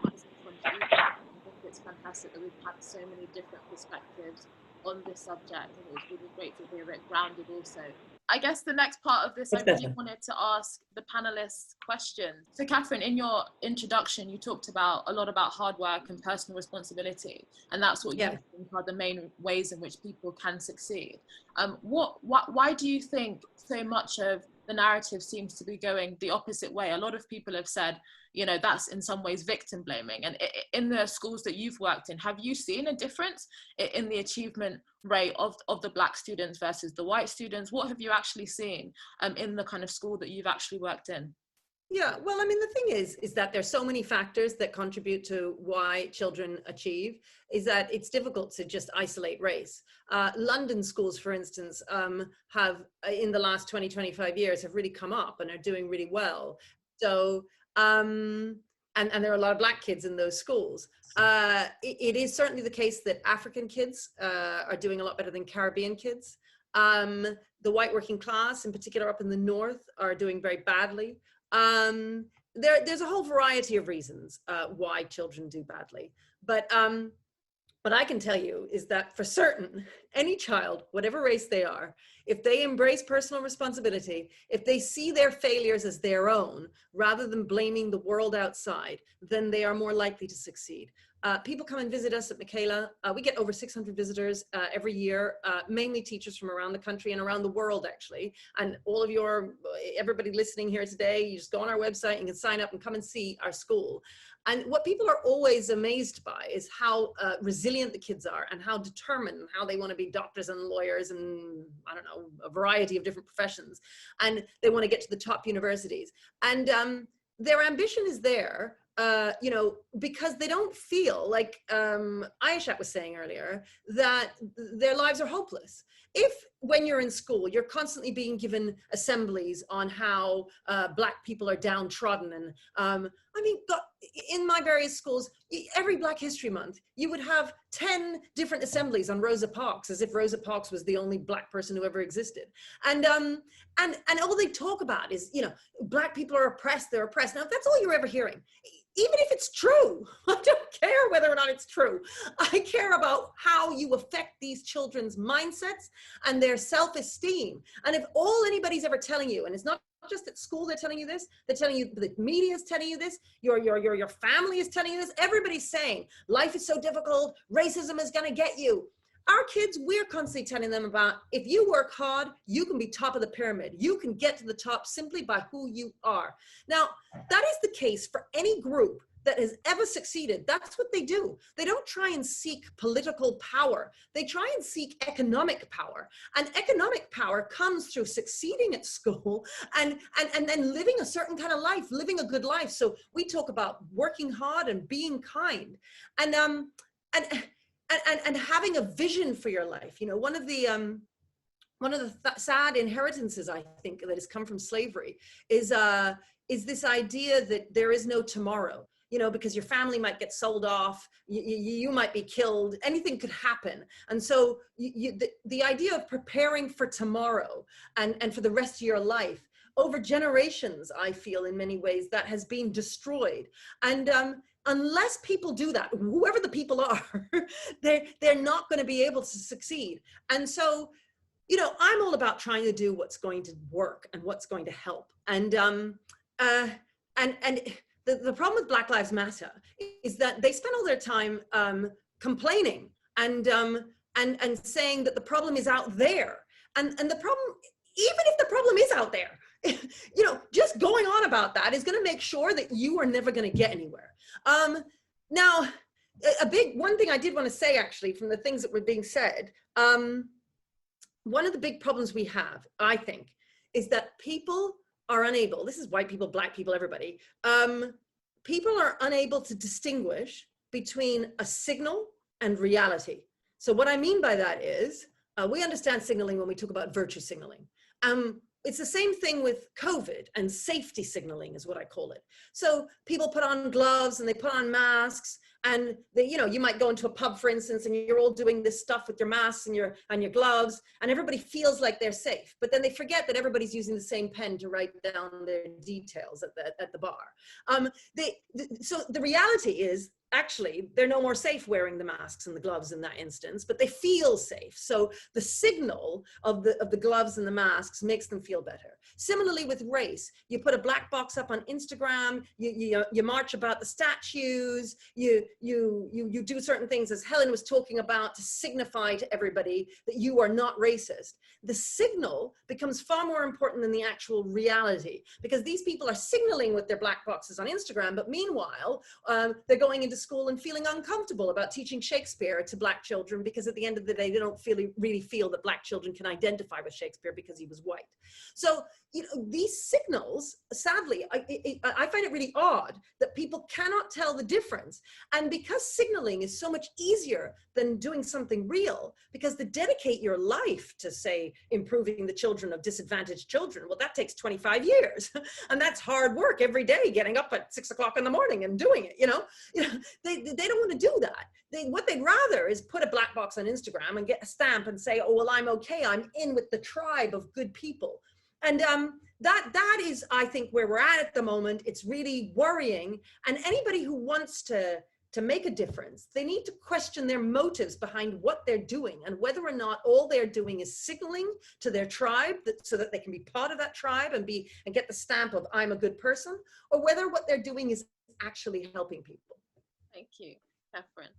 contribution. I think it's fantastic that we've had so many different perspectives on this subject, and it was really great to hear it grounded also. I guess the next part of this, I really wanted to ask the panelists questions. So Katharine, in your introduction, you talked a lot about hard work and personal responsibility, and that's what you think are the main ways in which people can succeed. Why do you think so much of the narrative seems to be going the opposite way? A lot of people have said, you know, that's in some ways victim blaming. And in the schools that you've worked in, have you seen a difference in the achievement rate of the Black students versus the white students? What have you actually seen in the kind of school that you've actually worked in? Yeah, well, I mean, the thing is that there's so many factors that contribute to why children achieve, is that it's difficult to just isolate race. London schools, for instance, have, in the last 20, 25 years, have really come up and are doing really well. So, and there are a lot of Black kids in those schools. It is certainly the case that African kids are doing a lot better than Caribbean kids. The white working class, in particular up in the north, are doing very badly. There's a whole variety of reasons why children do badly, but what I can tell you is that for certain, any child, whatever race they are, if they embrace personal responsibility, if they see their failures as their own, rather than blaming the world outside, then they are more likely to succeed. People come and visit us at Michaela. We get over 600 visitors every year, mainly teachers from around the country and around the world, actually. And all of everybody listening here today, you just go on our website and you can sign up and come and see our school. And what people are always amazed by is how resilient the kids are and how determined and how they want to be doctors and lawyers and, I don't know, a variety of different professions. And they want to get to the top universities. And their ambition is there, you know, because they don't feel like Ayishat was saying earlier, that their lives are hopeless. If when you're in school, you're constantly being given assemblies on how Black people are downtrodden, and I mean, in my various schools, every Black History Month, you would have 10 different assemblies on Rosa Parks, as if Rosa Parks was the only Black person who ever existed. And all they talk about is, you know, Black people are oppressed, they're oppressed. Now, if that's all you're ever hearing, even if it's true, I don't care whether or not it's true. I care about how you affect these children's mindsets and their self-esteem. And if all anybody's ever telling you, and it's not just at school they're telling you this, they're telling you, the media is telling you this, your family is telling you this, everybody's saying, life is so difficult, racism is gonna get you. Our kids, we're constantly telling them about, if you work hard, you can be top of the pyramid. You can get to the top simply by who you are. Now, that is the case for any group that has ever succeeded. That's what they do. They don't try and seek political power. They try and seek economic power. And economic power comes through succeeding at school and then living a certain kind of life, living a good life. So we talk about working hard and being kind. and having a vision for your life. You know, one of the sad inheritances, I think, that has come from slavery is this idea that there is no tomorrow, you know, because your family might get sold off, you might be killed, anything could happen. And so the idea of preparing for tomorrow and for the rest of your life, over generations, I feel in many ways that has been destroyed. And unless people do that, whoever the people are, they're not going to be able to succeed. And so, you know, I'm all about trying to do what's going to work and what's going to help. And the problem with Black Lives Matter is that they spend all their time complaining and saying that the problem is out there. And the problem, even if the problem is out there, you know, just going on about that is going to make sure that you are never going to get anywhere. Now, one thing I did want to say, actually, from the things that were being said, one of the big problems we have, I think, is that people are unable, this is white people, Black people, everybody, people are unable to distinguish between a signal and reality. So what I mean by that is, we understand signaling when we talk about virtue signaling. It's the same thing with COVID, and safety signaling is what I call it. So people put on gloves and they put on masks, and they, you know, you might go into a pub, for instance, and you're all doing this stuff with your masks and your gloves, and everybody feels like they're safe. But then they forget that everybody's using the same pen to write down their details at the bar. So the reality is, actually, they're no more safe wearing the masks and the gloves in that instance, but they feel safe. So the signal of the gloves and the masks makes them feel better. Similarly with race, you put a black box up on Instagram, you march about the statues, you do certain things, as Helen was talking about, to signify to everybody that you are not racist. The signal becomes far more important than the actual reality, because these people are signaling with their black boxes on Instagram, but meanwhile, they're going into school and feeling uncomfortable about teaching Shakespeare to Black children, because at the end of the day, they don't really feel that Black children can identify with Shakespeare because he was white. So, you know, these signals, sadly, I find it really odd that people cannot tell the difference. And because signaling is so much easier than doing something real, because to dedicate your life to, say, improving the children of disadvantaged children, well, that takes 25 years. And that's hard work every day, getting up at 6 o'clock in the morning and doing it, you know? They don't want to do that. What they'd rather is put a black box on Instagram and get a stamp and say, oh, well, I'm okay, I'm in with the tribe of good people. And that is, I think, where we're at the moment. It's really worrying. And anybody who wants to make a difference, they need to question their motives behind what they're doing, and whether or not all they're doing is signaling to their tribe so that they can be part of that tribe and get the stamp of I'm a good person, or whether what they're doing is actually helping people. Thank you, Katharine.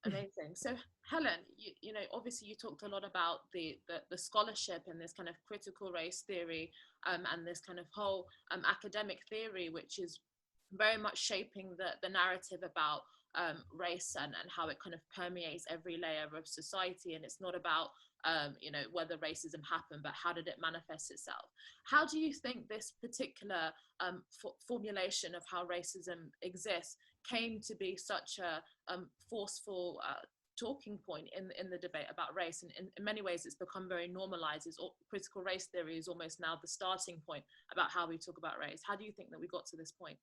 Amazing. So Helen, you know, obviously you talked a lot about the scholarship and this kind of critical race theory, and this kind of whole academic theory, which is very much shaping the narrative about race and how it kind of permeates every layer of society. And it's not about you know, whether racism happened, but how did it manifest itself? How do you think this particular formulation of how racism exists came to be such a forceful talking point in the debate about race? And in many ways, it's become very normalized. Critical race theory is almost now the starting point about how we talk about race. How do you think that we got to this point?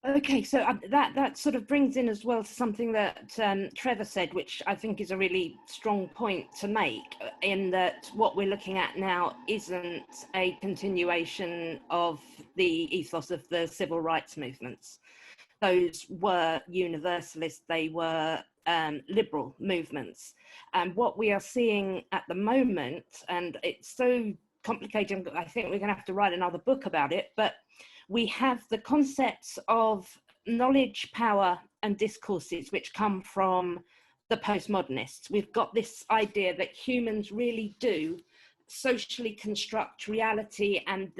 Okay, so that sort of brings in as well to something that Trevor said, which I think is a really strong point to make, in that what we're looking at now isn't a continuation of the ethos of the civil rights movements. Those were universalist, they were liberal movements. And what we are seeing at the moment, and it's so complicated, I think we're going to have to write another book about it, but we have the concepts of knowledge, power, and discourses which come from the postmodernists. We've got this idea that humans really do socially construct reality, and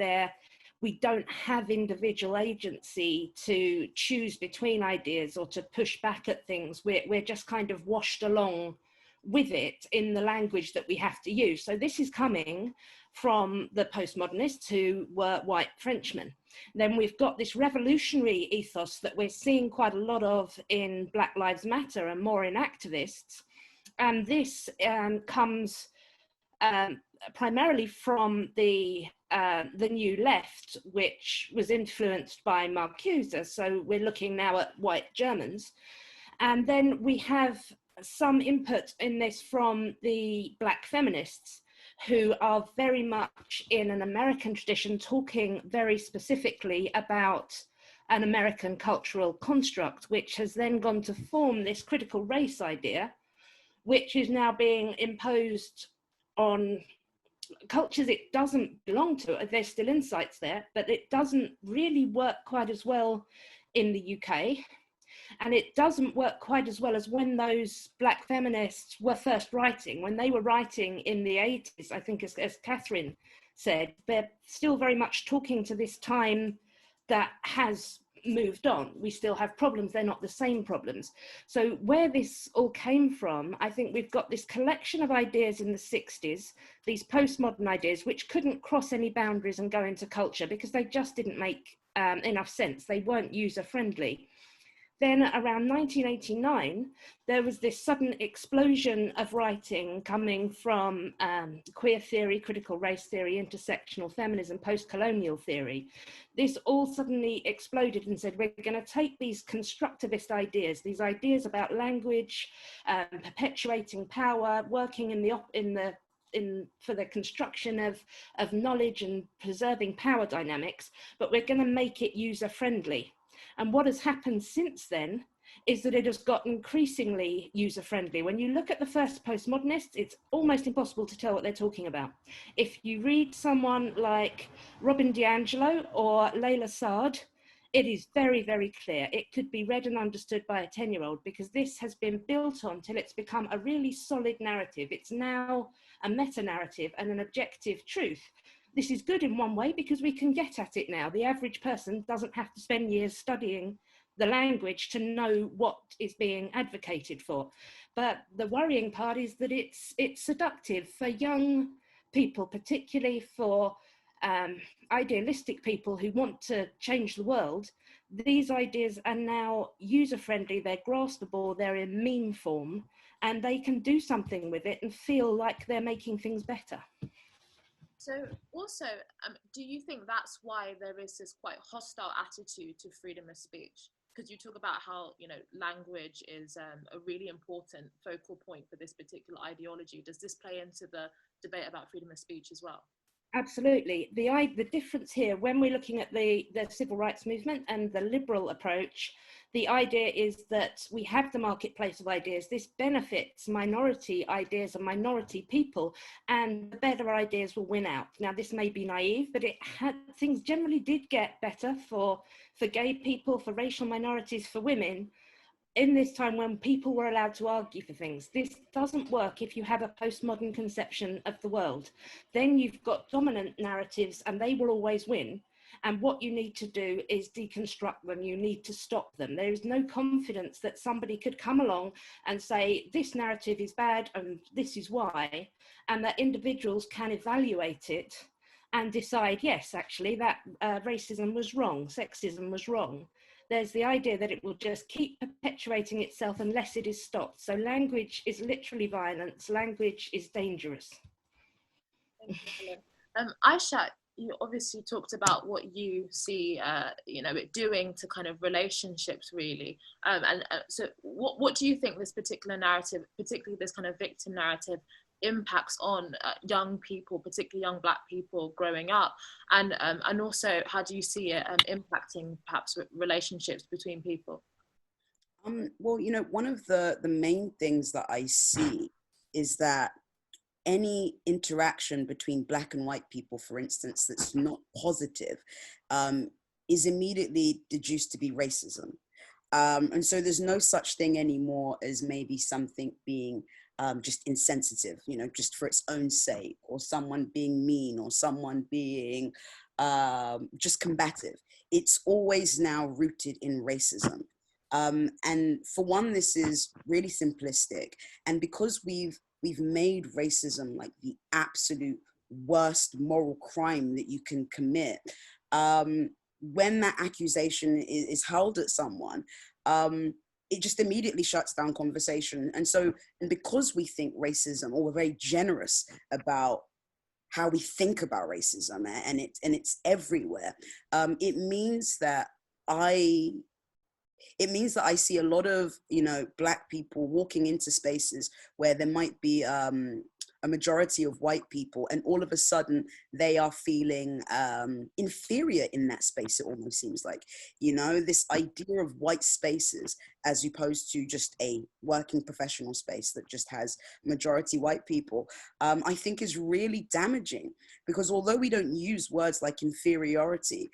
we don't have individual agency to choose between ideas or to push back at things. We're just kind of washed along with it in the language that we have to use. So this is coming from the postmodernists, who were white Frenchmen. Then we've got this revolutionary ethos that we're seeing quite a lot of in Black Lives Matter and more in activists. And this comes primarily from the New Left, which was influenced by Marcuse. So we're looking now at white Germans. And then we have some input in this from the Black feminists, who are very much in an American tradition, talking very specifically about an American cultural construct, which has then gone to form this critical race idea, which is now being imposed on cultures it doesn't belong to. There's still insights there, but it doesn't really work quite as well in the UK. And it doesn't work quite as well as when those Black feminists were first writing. When they were writing in the 80s, I think as Katharine said, they're still very much talking to this time that has moved on. We still have problems, they're not the same problems. So where this all came from, I think we've got this collection of ideas in the 60s, these postmodern ideas, which couldn't cross any boundaries and go into culture because they just didn't make enough sense. They weren't user-friendly. Then around 1989, there was this sudden explosion of writing coming from queer theory, critical race theory, intersectional feminism, post-colonial theory. This all suddenly exploded and said, we're going to take these constructivist ideas, these ideas about language, perpetuating power, working for the construction of knowledge and preserving power dynamics, but we're going to make it user-friendly. And what has happened since then is that it has got increasingly user-friendly. When you look at the first postmodernists, it's almost impossible to tell what they're talking about. If you read someone like Robin DiAngelo or Layla Saad, it is very, very clear. It could be read and understood by a 10-year-old because this has been built on till it's become a really solid narrative. It's now a meta-narrative and an objective truth. This is good in one way because we can get at it now. The average person doesn't have to spend years studying the language to know what is being advocated for. But the worrying part is that it's seductive for young people, particularly for idealistic people who want to change the world. These ideas are now user-friendly, they're graspable, they're in meme form, and they can do something with it and feel like they're making things better. So also, do you think that's why there is this quite hostile attitude to freedom of speech? Because you talk about how, you know, language is a really important focal point for this particular ideology. Does this play into the debate about freedom of speech as well? Absolutely. The difference here, when we're looking at the civil rights movement and the liberal approach, the idea is that we have the marketplace of ideas. This benefits minority ideas and minority people, and the better ideas will win out. Now, this may be naive, but things generally did get better for gay people, for racial minorities, for women, in this time when people were allowed to argue for things. This doesn't work if you have a postmodern conception of the world. Then you've got dominant narratives and they will always win. And what you need to do is deconstruct them. You need to stop them. There is no confidence that somebody could come along and say, this narrative is bad and this is why, and that individuals can evaluate it and decide, yes, actually, that racism was wrong, sexism was wrong. There's the idea that it will just keep perpetuating itself unless it is stopped. So language is literally violence. Language is dangerous. Thank you, Helen. Ayishat, you obviously talked about what you see, you know, it doing to kind of relationships, really. So what do you think this particular narrative, particularly this kind of victim narrative, impacts on young people, particularly young Black people growing up, and also how do you see it impacting perhaps relationships between people? Well, you know, one of the main things that I see is that any interaction between Black and white people, for instance, that's not positive, is immediately deduced to be racism. And so there's no such thing anymore as maybe something being just insensitive, you know, just for its own sake, or someone being mean, or someone being just combative. It's always now rooted in racism. And for one, this is really simplistic. And because we've made racism like the absolute worst moral crime that you can commit, when that accusation is hurled at someone, it just immediately shuts down conversation. And so, and because we think racism, or we're very generous about how we think about racism, and it's everywhere, it means that I see a lot of, you know, Black people walking into spaces where there might be a majority of white people, and all of a sudden they are feeling inferior in that space. It almost seems like, you know, this idea of white spaces as opposed to just a working professional space that just has majority white people, I think is really damaging, because although we don't use words like inferiority,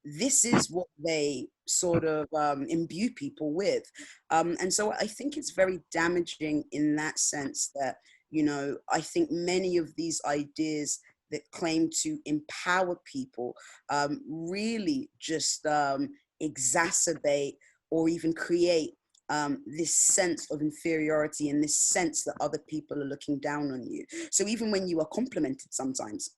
this is what they sort of imbue people with. And so I think it's very damaging in that sense that, you know, I think many of these ideas that claim to empower people really just exacerbate or even create this sense of inferiority, and this sense that other people are looking down on you. So even when you are complimented sometimes,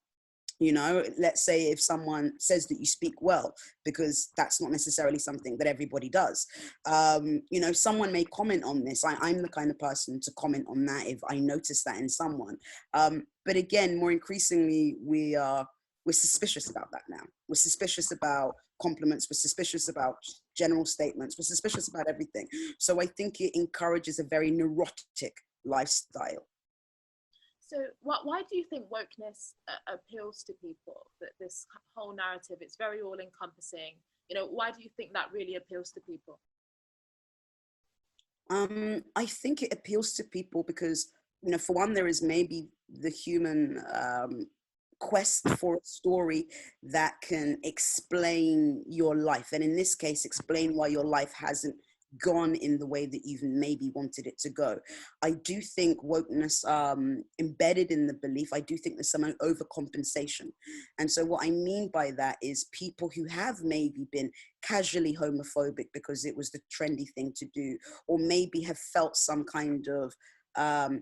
you know, let's say if someone says that you speak well, because that's not necessarily something that everybody does. You know, someone may comment on this. I'm the kind of person to comment on that if I notice that in someone. But again, more increasingly, we're suspicious about that now. We're suspicious about compliments. We're suspicious about general statements. We're suspicious about everything. So I think it encourages a very neurotic lifestyle. So why do you think wokeness appeals to people? That this whole narrative, it's very all-encompassing. You know, why do you think that really appeals to people? I think it appeals to people because, you know, for one, there is maybe the human quest for a story that can explain your life, and in this case, explain why your life hasn't gone in the way that you've maybe wanted it to go. I do think wokeness embedded in the belief, I do think there's some overcompensation. And so what I mean by that is people who have maybe been casually homophobic because it was the trendy thing to do, or maybe have felt some kind of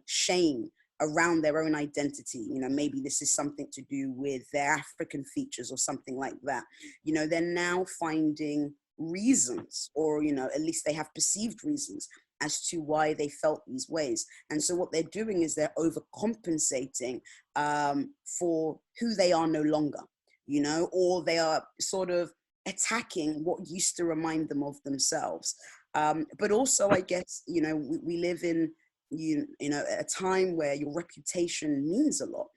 shame around their own identity. You know, maybe this is something to do with their African features or something like that. You know, they're now finding reasons, or, you know, at least they have perceived reasons as to why they felt these ways. And so what they're doing is they're overcompensating for who they are no longer, you know, or they are sort of attacking what used to remind them of themselves. But also, I guess, you know, we live in, you know, a time where your reputation means a lot.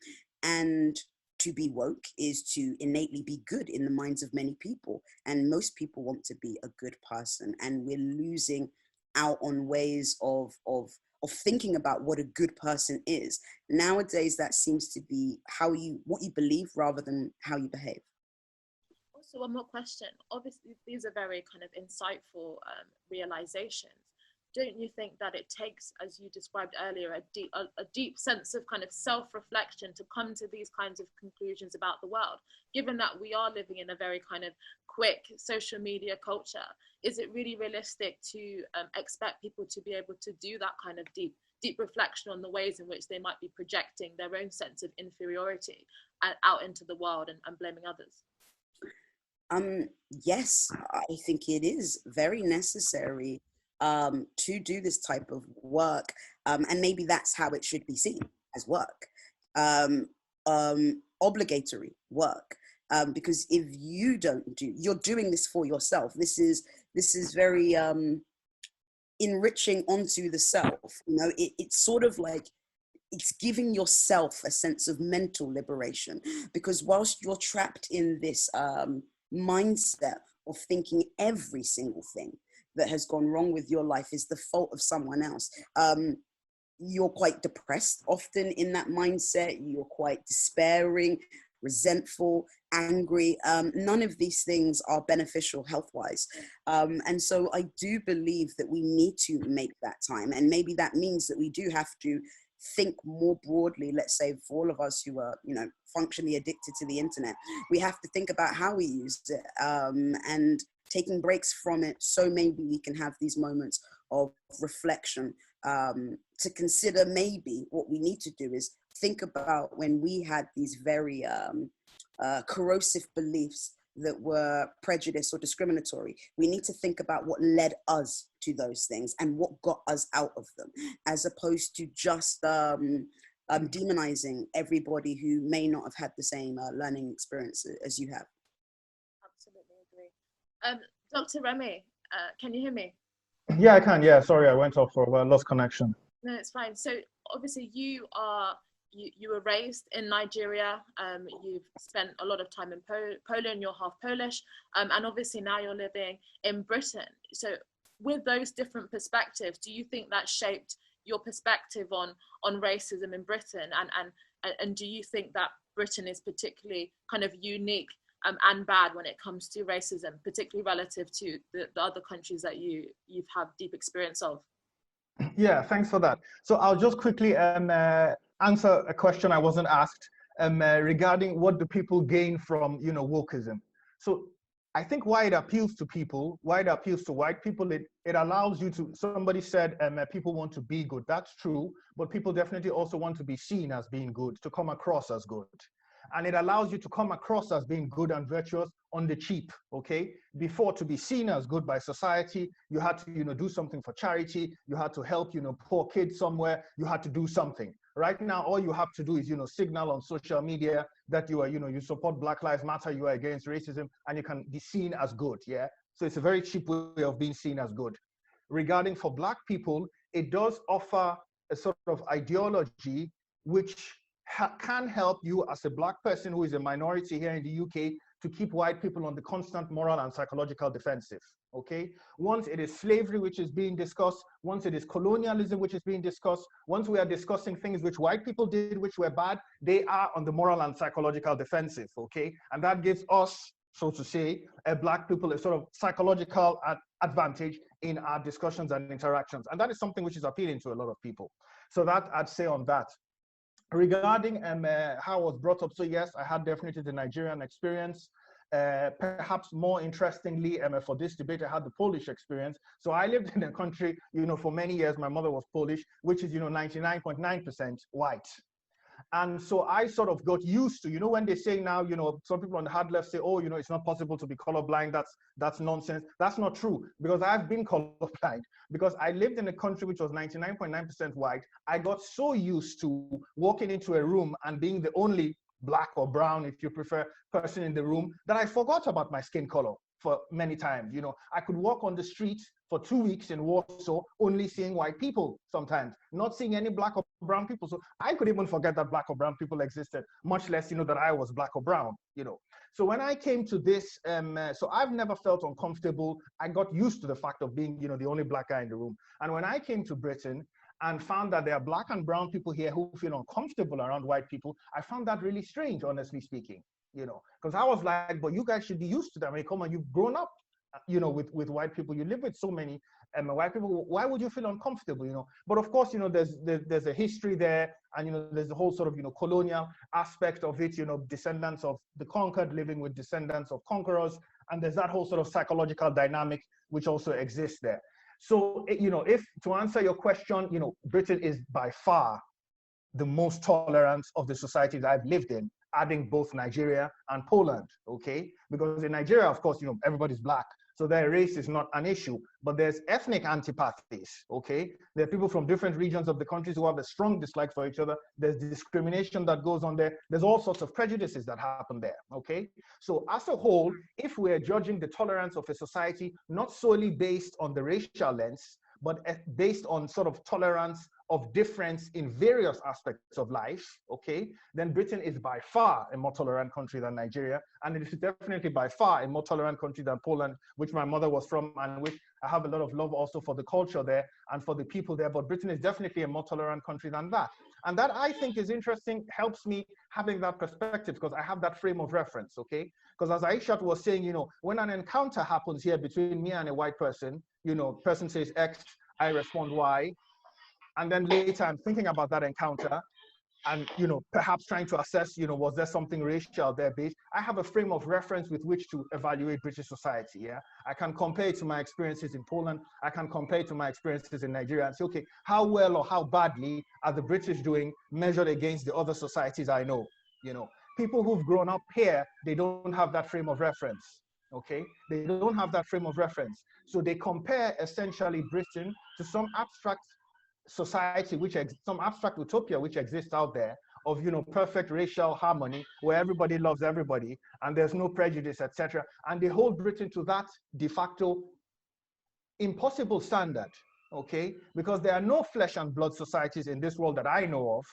And to be woke is to innately be good in the minds of many people. And most people want to be a good person. And we're losing out on ways of thinking about what a good person is. Nowadays, that seems to be what you believe rather than how you behave. Also, one more question. Obviously, these are very kind of insightful realizations. Don't you think that it takes, as you described earlier, a deep sense of kind of self-reflection to come to these kinds of conclusions about the world? Given that we are living in a very kind of quick social media culture, is it really realistic to expect people to be able to do that kind of deep reflection on the ways in which they might be projecting their own sense of inferiority out into the world and blaming others? Yes, I think it is very necessary to do this type of work, and maybe that's how it should be seen, as work, obligatory work, because if you don't you're doing this for yourself. This is very enriching onto the self. You know, it's sort of like it's giving yourself a sense of mental liberation, because whilst you're trapped in this mindset of thinking every single thing that has gone wrong with your life is the fault of someone else, you're quite depressed often in that mindset. You're quite despairing, resentful, angry. None of these things are beneficial health-wise. And so I do believe that we need to make that time. And maybe that means that we do have to think more broadly. Let's say for all of us who are, you know, functionally addicted to the internet, we have to think about how we use it, and taking breaks from it, so maybe we can have these moments of reflection, to consider maybe what we need to do is think about when we had these very corrosive beliefs that were prejudiced or discriminatory. We need to think about what led us to those things and what got us out of them, as opposed to just demonizing everybody who may not have had the same learning experience as you have. Absolutely agree. Dr. Remi, can you hear me? Yeah, I can. Yeah, sorry, I went off for a while, lost connection. No, it's fine. So obviously you were raised in Nigeria. You've spent a lot of time in Poland. You're half Polish, and obviously now you're living in Britain. So with those different perspectives, do you think that shaped your perspective on racism in Britain? And do you think that Britain is particularly kind of unique and bad when it comes to racism, particularly relative to the other countries that you've had deep experience of? Yeah, thanks for that. So I'll just quickly answer a question I wasn't asked regarding what do people gain from, wokeism. So I think why it appeals to people, why it appeals to white people, it allows you to, somebody said people want to be good. That's true, but people definitely also want to be seen as being good, to come across as good. And it allows you to come across as being good and virtuous on the cheap, okay? Before, to be seen as good by society, you had to, do something for charity. You had to help, poor kids somewhere. You had to do something. Right now, all you have to do is, signal on social media that you are, you support Black Lives Matter, you are against racism, and you can be seen as good, yeah? So it's a very cheap way of being seen as good. Regarding for Black people, it does offer a sort of ideology which can help you as a Black person who is a minority here in the UK to keep white people on the constant moral and psychological defensive, okay? Once it is slavery which is being discussed, once it is colonialism which is being discussed, once we are discussing things which white people did which were bad, they are on the moral and psychological defensive, okay? And that gives us, so to say, Black people a sort of psychological advantage in our discussions and interactions. And that is something which is appealing to a lot of people. So that I'd say on that. Regarding how I was brought up, so yes, I had definitely the Nigerian experience. Perhaps more interestingly, for this debate, I had the Polish experience. So I lived in a country, for many years, my mother was Polish, which is, 99.9% white. And so I sort of got used to, when they say now, some people on the hard left say, oh, it's not possible to be colorblind. That's nonsense. That's not true, because I've been colorblind, because I lived in a country which was 99.9% white. I got so used to walking into a room and being the only Black or brown, if you prefer, person in the room that I forgot about my skin color for many times. I could walk on the street for 2 weeks in Warsaw, only seeing white people sometimes, not seeing any Black or brown people. So I could even forget that Black or brown people existed, much less, that I was Black or brown, So when I came to this, so I've never felt uncomfortable. I got used to the fact of being, the only Black guy in the room. And when I came to Britain and found that there are Black and brown people here who feel uncomfortable around white people, I found that really strange, honestly speaking, because I was like, but you guys should be used to that. I mean, come on, you've grown up, with white people, you live with so many white people, why would you feel uncomfortable, But of course, there's a history there, and, there's the whole sort of, colonial aspect of it, descendants of the conquered living with descendants of conquerors, and there's that whole sort of psychological dynamic which also exists there. So, if to answer your question, Britain is by far the most tolerant of the societies I've lived in, adding both Nigeria and Poland, okay? Because in Nigeria, of course, everybody's Black, so their race is not an issue, but there's ethnic antipathies, okay? There are people from different regions of the countries who have a strong dislike for each other. There's discrimination that goes on there. There's all sorts of prejudices that happen there, okay? So as a whole, if we're judging the tolerance of a society, not solely based on the racial lens, but based on sort of tolerance of difference in various aspects of life, okay, then Britain is by far a more tolerant country than Nigeria, and it is definitely by far a more tolerant country than Poland, which my mother was from, and which I have a lot of love also for the culture there and for the people there, but Britain is definitely a more tolerant country than that. And that, I think, is interesting, helps me having that perspective, because I have that frame of reference, okay? Because as Ayishat was saying, when an encounter happens here between me and a white person, person says X, I respond Y, and then later I'm thinking about that encounter and, perhaps trying to assess, was there something racial there based? I have a frame of reference with which to evaluate British society, yeah? I can compare it to my experiences in Poland. I can compare it to my experiences in Nigeria and say, okay, how well or how badly are the British doing measured against the other societies I know, people who've grown up here, they don't have that frame of reference. Okay, they don't have that frame of reference. So they compare essentially Britain to some abstract society, some abstract utopia which exists out there of, you know, perfect racial harmony where everybody loves everybody and there's no prejudice, etc. And they hold Britain to that de facto impossible standard, okay? Because there are no flesh and blood societies in this world that I know of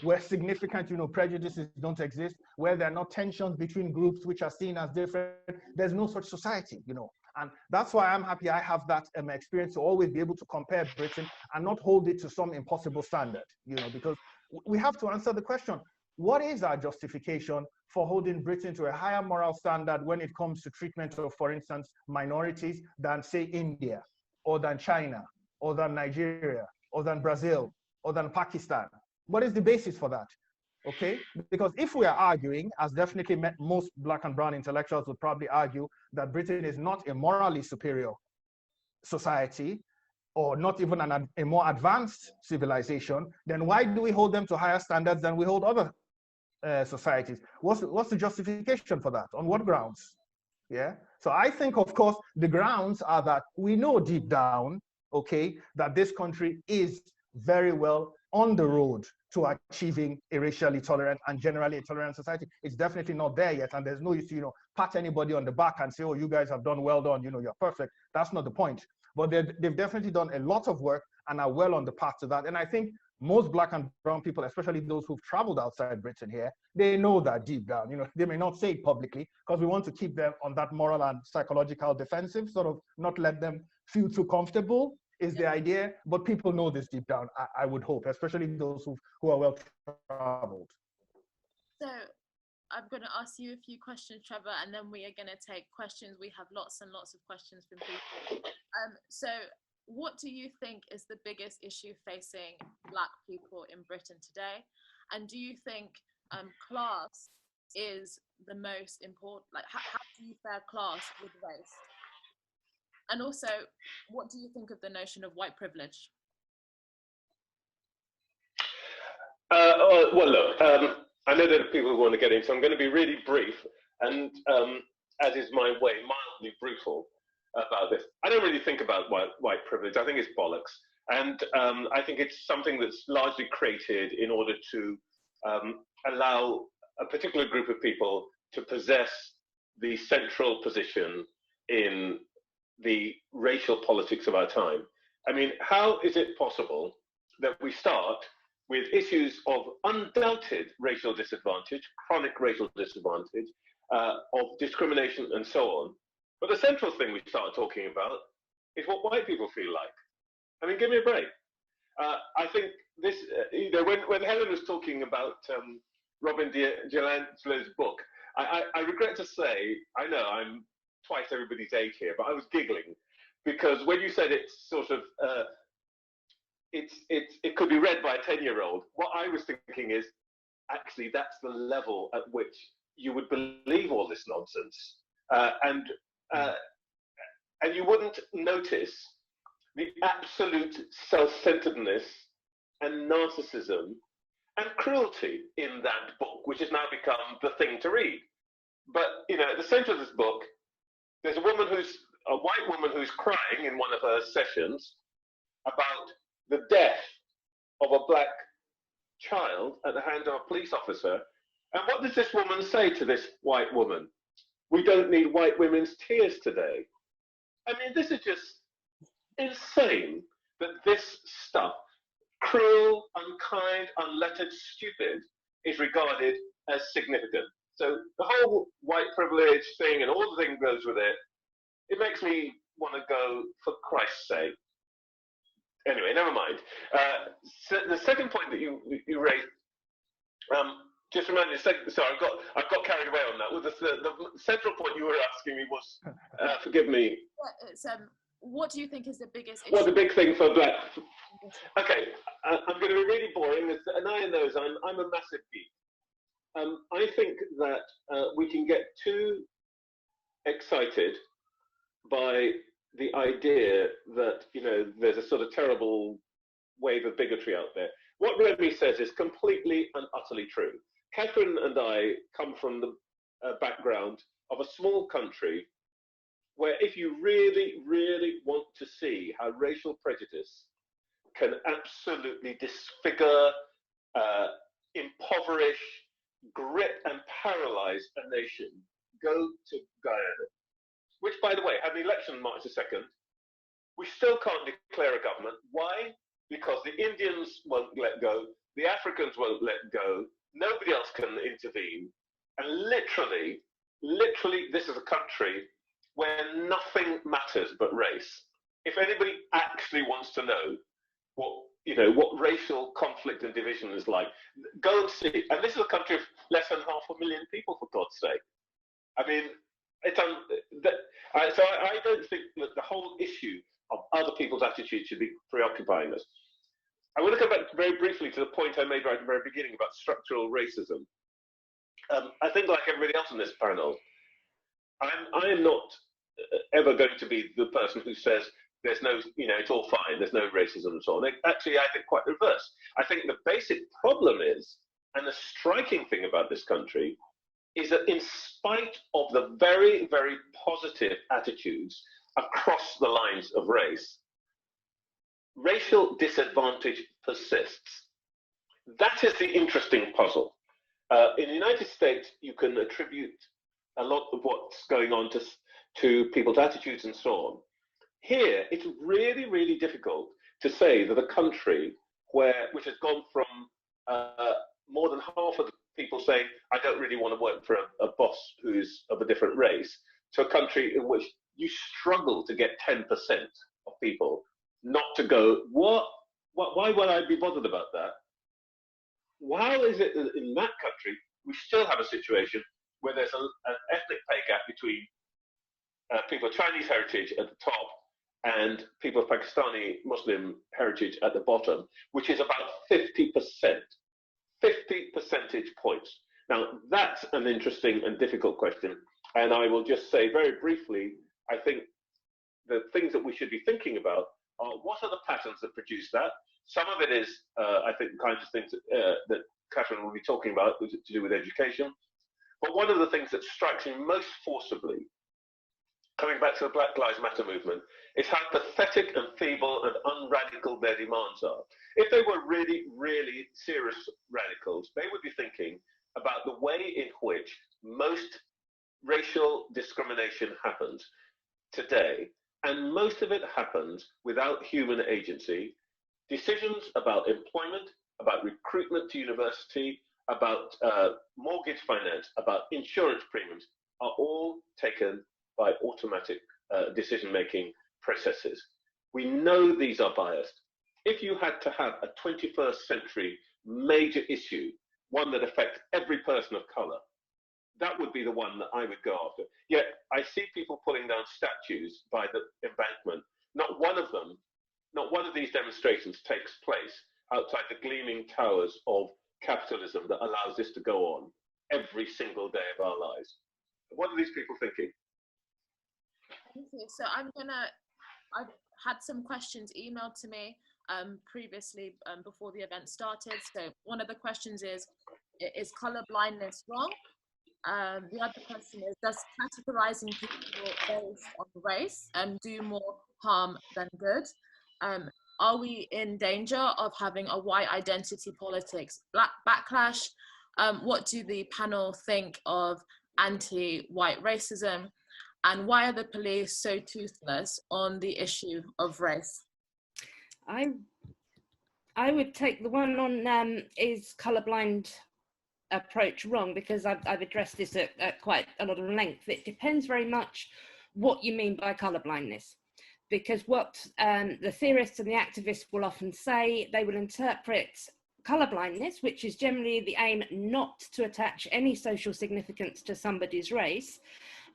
where significant, you know, prejudices don't exist, where there are not tensions between groups which are seen as different. There's no such society, you know. And that's why I'm happy I have that experience to always be able to compare Britain and not hold it to some impossible standard, you know, because we have to answer the question, what is our justification for holding Britain to a higher moral standard when it comes to treatment of, for instance, minorities than, say, India, or than China, or than Nigeria, or than Brazil, or than Pakistan? What is the basis for that? Okay, because if we are arguing, as definitely most Black and brown intellectuals would probably argue, that Britain is not a morally superior society, or not even a more advanced civilization, then why do we hold them to higher standards than we hold other societies? What's the justification for that? On what grounds? Yeah, so I think, of course, the grounds are that we know deep down, okay, that this country is very well on the road to achieving a racially tolerant and generally a tolerant society. It's definitely not there yet, and there's no use to, you know, pat anybody on the back and say, oh, you guys have done well done, you know, you're perfect. That's not the point. But they've definitely done a lot of work and are well on the path to that. And I think most Black and brown people, especially those who've traveled outside Britain here, they know that deep down. You know, they may not say it publicly because we want to keep them on that moral and psychological defensive, sort of not let them feel too comfortable is the idea, but people know this deep down, I would hope, especially those who are well traveled. So I'm going to ask you a few questions, Trevor, and then we are going to take questions. We have lots and lots of questions from people. So what do you think is the biggest issue facing Black people in Britain today? And do you think class is the most important? Like, how do you fare class with race? And also, what do you think of the notion of white privilege? Well, look, I know there are people who want to get in, so I'm going to be really brief and, as is my way, mildly brutal about this. I don't really think about white privilege. I think it's bollocks. And I think it's something that's largely created in order to allow a particular group of people to possess the central position in the racial politics of our time. I mean, how is it possible that we start with issues of undoubted racial disadvantage, chronic racial disadvantage, of discrimination and so on, but the central thing we start talking about is what white people feel like? I mean, give me a break. I think this, you know, when Helen was talking about Robin DiAngelo's book, I regret to say, I know I'm twice everybody's age here, but I was giggling because when you said it's sort of, it could be read by a 10-year-old, what I was thinking is, actually, that's the level at which you would believe all this nonsense. And you wouldn't notice the absolute self-centeredness and narcissism and cruelty in that book, which has now become the thing to read. But, you know, at the center of this book, there's a white woman who's crying in one of her sessions about the death of a Black child at the hand of a police officer. And what does this woman say to this white woman? We don't need white women's tears today. I mean, this is just insane that this stuff, cruel, unkind, unlettered, stupid, is regarded as significant. So the whole white privilege thing and all the thing goes with it, it makes me want to go, for Christ's sake. Anyway, never mind. So the second point that you raised, just remind me, sorry, I've got carried away on that. Well, the central point you were asking me was, forgive me. Yeah, it's, what do you think is the biggest issue? Well, the big thing for Black. Okay, I'm going to be really boring. As Inaya knows, I'm a massive geek. I think that we can get too excited by the idea that, you know, there's a sort of terrible wave of bigotry out there. What Remi says is completely and utterly true. Katharine and I come from the background of a small country where if you really, really want to see how racial prejudice can absolutely disfigure, impoverish, grip and paralyze a nation, go to Guyana, which, by the way, had an election March the 2nd. We still can't declare a government. Why? Because the Indians won't let go, the Africans won't let go, nobody else can intervene. And literally, this is a country where nothing matters but race. If anybody actually wants to know what racial conflict and division is like, go and see. And this is a country of less than 500,000 people, for God's sake. I mean, so I don't think that the whole issue of other people's attitudes should be preoccupying us. I want to come back very briefly to the point I made right at the very beginning about structural racism. I think, like everybody else in this panel, I am not ever going to be the person who says there's no, it's all fine, there's no racism and so on. Actually, I think quite the reverse. I think the basic problem is, and the striking thing about this country, is that in spite of the very, very positive attitudes across the lines of race, racial disadvantage persists. That is the interesting puzzle. In the United States, you can attribute a lot of what's going on to people's attitudes and so on. Here, it's really, really difficult to say that a country which has gone from more than half of the people saying, I don't really want to work for a boss who is of a different race, to a country in which you struggle to get 10% of people not to go, why would I be bothered about that? How is it that in that country, we still have a situation where there's an ethnic pay gap between people of Chinese heritage at the top and people of Pakistani Muslim heritage at the bottom, which is about 50%, 50 percentage points. Now, that's an interesting and difficult question. And I will just say very briefly, I think the things that we should be thinking about are what are the patterns that produce that? Some of it is, I think, the kinds of things that Katharine will be talking about to do with education. But one of the things that strikes me most forcibly, coming back to the Black Lives Matter movement, is how pathetic and feeble and unradical their demands are. If they were really, really serious radicals, they would be thinking about the way in which most racial discrimination happens today. And most of it happens without human agency. Decisions about employment, about recruitment to university, about mortgage finance, about insurance premiums are all taken by automatic decision-making processes. We know these are biased. If you had to have a 21st century major issue, one that affects every person of color, that would be the one that I would go after. Yet I see people pulling down statues by the embankment. Not one of them, not one of these demonstrations takes place outside the gleaming towers of capitalism that allows this to go on every single day of our lives. What are these people thinking? Thank you. So I've had some questions emailed to me previously before the event started. So one of the questions is color blindness wrong? The other question is, does categorizing people based on race do more harm than good? Are we in danger of having a white identity politics backlash? What do the panel think of anti-white racism? And why are the police so toothless on the issue of race? I would take the one on is colourblind approach wrong, because I've addressed this at quite a lot of length. It depends very much what you mean by colourblindness, because what the theorists and the activists will often say, they will interpret colourblindness, which is generally the aim not to attach any social significance to somebody's race,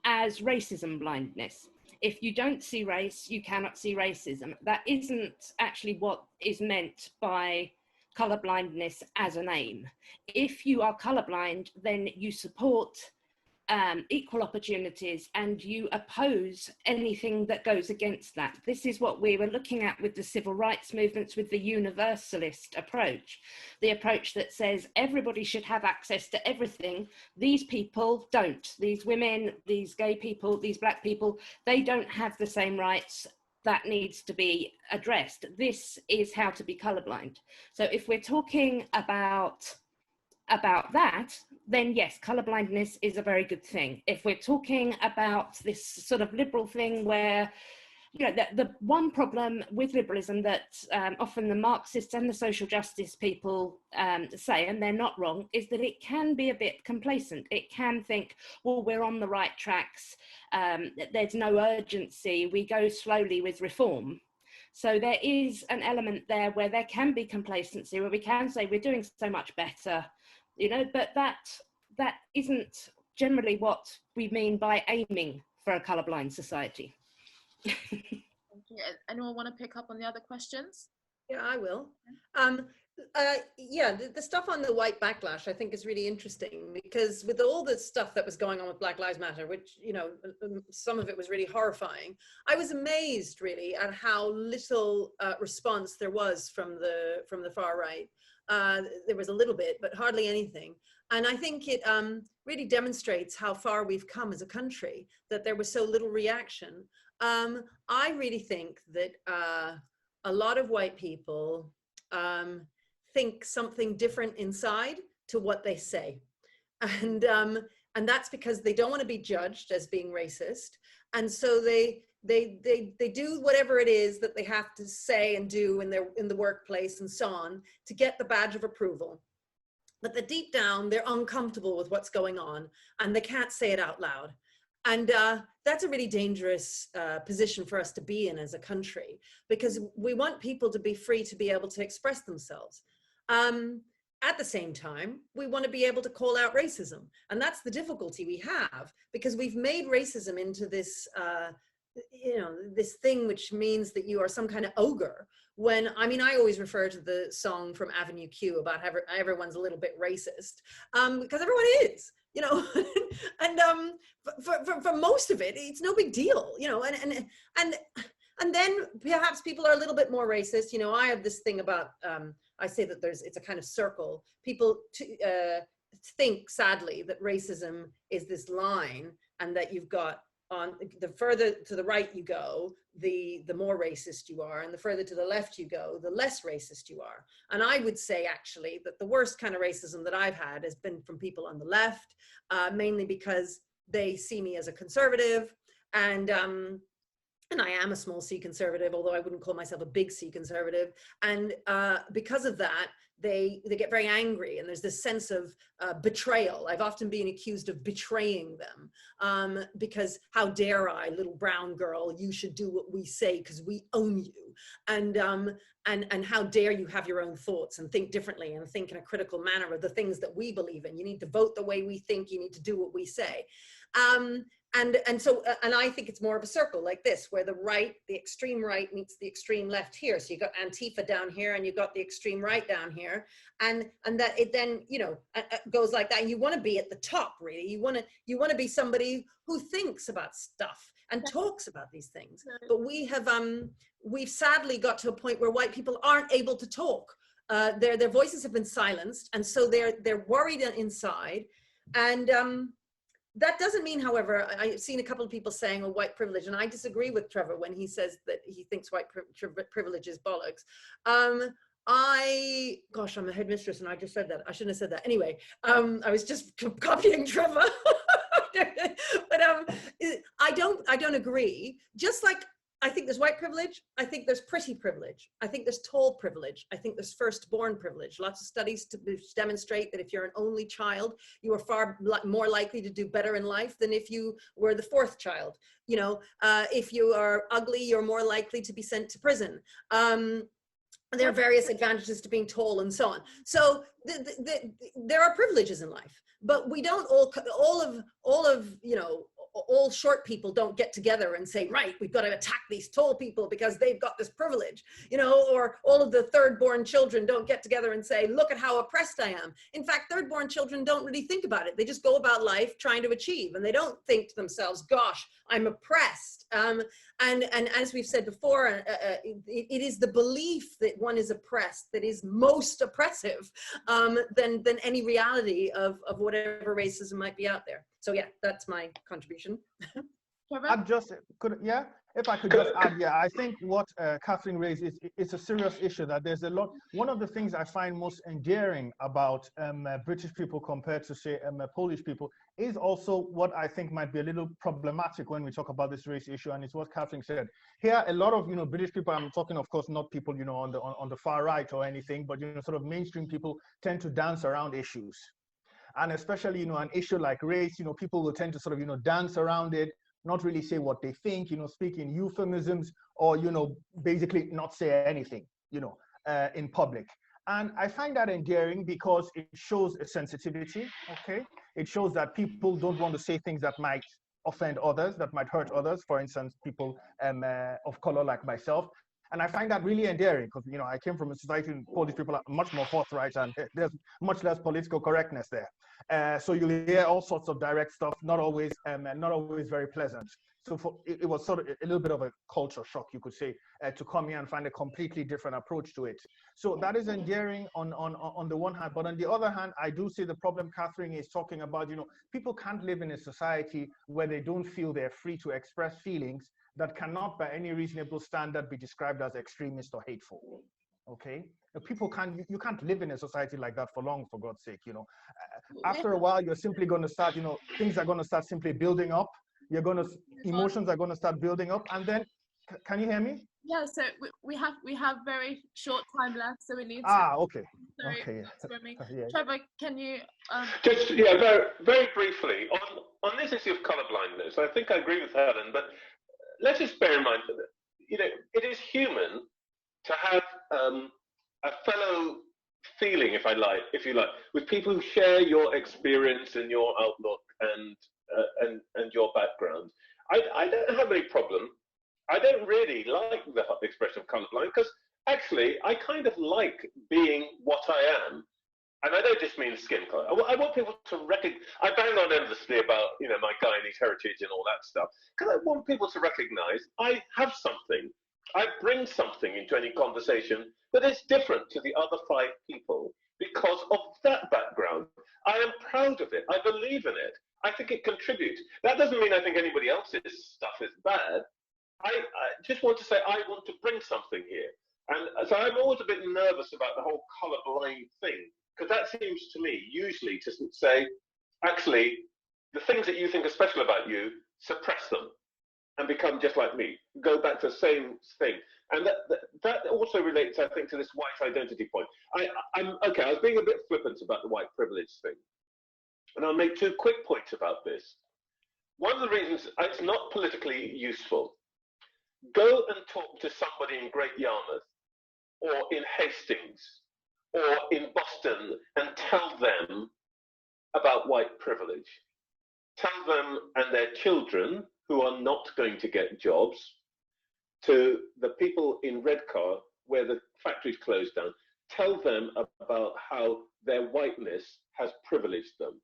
as racism blindness. If you don't see race, you cannot see racism. That isn't actually what is meant by colourblindness as an aim. If you are colourblind, then you support equal opportunities, and you oppose anything that goes against that. This is what we were looking at with the civil rights movements, with the universalist approach, the approach that says everybody should have access to everything. These people don't. These women, these gay people, these black people, they don't have the same rights. That needs to be addressed. This is how to be colorblind. So if we're talking about that, then yes, colorblindness is a very good thing. If we're talking about this sort of liberal thing where, you know, the one problem with liberalism that often the Marxists and the social justice people say, and they're not wrong, is that it can be a bit complacent. It can think, well, we're on the right tracks, there's no urgency, we go slowly with reform. So there is an element there where there can be complacency, where we can say we're doing so much better, you know, but that isn't generally what we mean by aiming for a colourblind society. Thank you. Anyone want to pick up on the other questions? Yeah, I will. Yeah, the stuff on the white backlash I think is really interesting, because with all the stuff that was going on with Black Lives Matter, which, you know, some of it was really horrifying, I was amazed really at how little response there was from the far right. There was a little bit, but hardly anything. And I think it really demonstrates how far we've come as a country, that there was so little reaction. I really think that a lot of white people think something different inside to what they say. And that's because they don't want to be judged as being racist. And so they do whatever it is that they have to say and do in the workplace and so on to get the badge of approval. But that deep down, they're uncomfortable with what's going on and they can't say it out loud. And that's a really dangerous position for us to be in as a country, because we want people to be free to be able to express themselves. At the same time, we want to be able to call out racism. And that's the difficulty we have, because we've made racism into this, you know, this thing which means that you are some kind of ogre. When, I mean, I always refer to the song from Avenue Q about how everyone's a little bit racist, because everyone is, you know, and for most of it, it's no big deal, you know, and then perhaps people are a little bit more racist. You know, I have this thing about, I say that it's a kind of circle. People think, sadly, that racism is this line, and that you've got, on the further to the right you go, the more racist you are, and the further to the left you go, the less racist you are. And I would say actually that the worst kind of racism that I've had has been from people on the left, mainly because they see me as a conservative, and I am a small c conservative, although I wouldn't call myself a big C conservative. And because of that, they get very angry, and there's this sense of betrayal. I've often been accused of betraying them, because how dare I, little brown girl, you should do what we say because we own you. And how dare you have your own thoughts and think differently and think in a critical manner of the things that we believe in. You need to vote the way we think, you need to do what we say. And I think it's more of a circle like this, where the right, the extreme right meets the extreme left here. So you got Antifa down here, and you got the extreme right down here, and that it then, you know, goes like that. And you want to be at the top, really. You want to be somebody who thinks about stuff and talks about these things. But we've sadly got to a point where white people aren't able to talk. Their voices have been silenced, and so they're worried inside, and that doesn't mean, however, I've seen a couple of people saying, oh, white privilege, and I disagree with Trevor when he says that he thinks white privilege is bollocks. Gosh, I'm a headmistress and I just said that. I shouldn't have said that. Anyway, I was just copying Trevor. But I don't agree. Just like I think there's white privilege, I think there's pretty privilege, I think there's tall privilege, I think there's firstborn privilege. Lots of studies to demonstrate that if you're an only child, you are far more likely to do better in life than if you were the fourth child. You know, if you are ugly, you're more likely to be sent to prison. There are various advantages to being tall and so on. So there are privileges in life, but we don't all of, you know, all short people don't get together and say, right, we've got to attack these tall people because they've got this privilege, you know, or all of the third-born children don't get together and say, look at how oppressed I am. In fact, third-born children don't really think about it. They just go about life trying to achieve, and they don't think to themselves, gosh, I'm oppressed. And as we've said before, it is the belief that one is oppressed that is most oppressive than any reality of whatever racism might be out there. So yeah, that's my contribution. If I could just add, I think what Katharine raised is a serious issue, that there's a lot. One of the things I find most endearing about British people compared to, say, Polish people is also what I think might be a little problematic when we talk about this race issue, and it's what Katharine said. Here, a lot of, you know, British people, I'm talking, of course, not people, you know, on the far right or anything, but, you know, sort of mainstream people tend to dance around issues. And especially, you know, an issue like race, you know, people will tend to sort of, you know, dance around it, not really say what they think, you know, speak in euphemisms, or, you know, basically not say anything, you know, in public. And I find that endearing because it shows a sensitivity, okay? It shows that people don't want to say things that might offend others, that might hurt others, for instance, people of color like myself. And I find that really endearing because, you know, I came from a society in Polish people are much more forthright and there's much less political correctness there. So you'll hear all sorts of direct stuff, not always very pleasant. So it was sort of a little bit of a culture shock, you could say, to come here and find a completely different approach to it. So that is endearing on the one hand, but on the other hand, I do see the problem Katharine is talking about. You know, people can't live in a society where they don't feel they're free to express feelings that cannot by any reasonable standard be described as extremist or hateful. Okay, people you can't live in a society like that for long, for God's sake. You know, after a while, you're simply going to start, you know, things are going to start simply building up. Emotions are going to start building up, and then, can you hear me? Yeah, so we have very short time left, so we need to. Okay. Sorry, okay. Yeah. Trevor, can you? Just very, very briefly on this issue of colourblindness. I think I agree with Helen, but let's just bear in mind that, you know, it is human to have a fellow feeling, if you like, with people who share your experience and your outlook and your background. I don't have any problem. I don't really like the expression of colourblind because actually I kind of like being what I am. And I don't just mean skin colour. I want people to recognize. I bang on endlessly about, you know, my Guyanese heritage and all that stuff because I want people to recognise I have something. I bring something into any conversation that is different to the other 5 people because of that background. I am proud of it. I believe in it. I think it contributes. That doesn't mean I think anybody else's stuff is bad. I just want to say I want to bring something here. And so I'm always a bit nervous about the whole colourblind thing, because that seems to me usually to say, actually, the things that you think are special about you, suppress them and become just like me. Go back to the same thing. And that also relates, I think, to this white identity point. I'm okay, I was being a bit flippant about the white privilege thing. And I'll make 2 quick points about this. One of the reasons it's not politically useful, go and talk to somebody in Great Yarmouth or in Hastings or in Boston and tell them about white privilege. Tell them and their children who are not going to get jobs, to the people in Redcar where the factories closed down, tell them about how their whiteness has privileged them,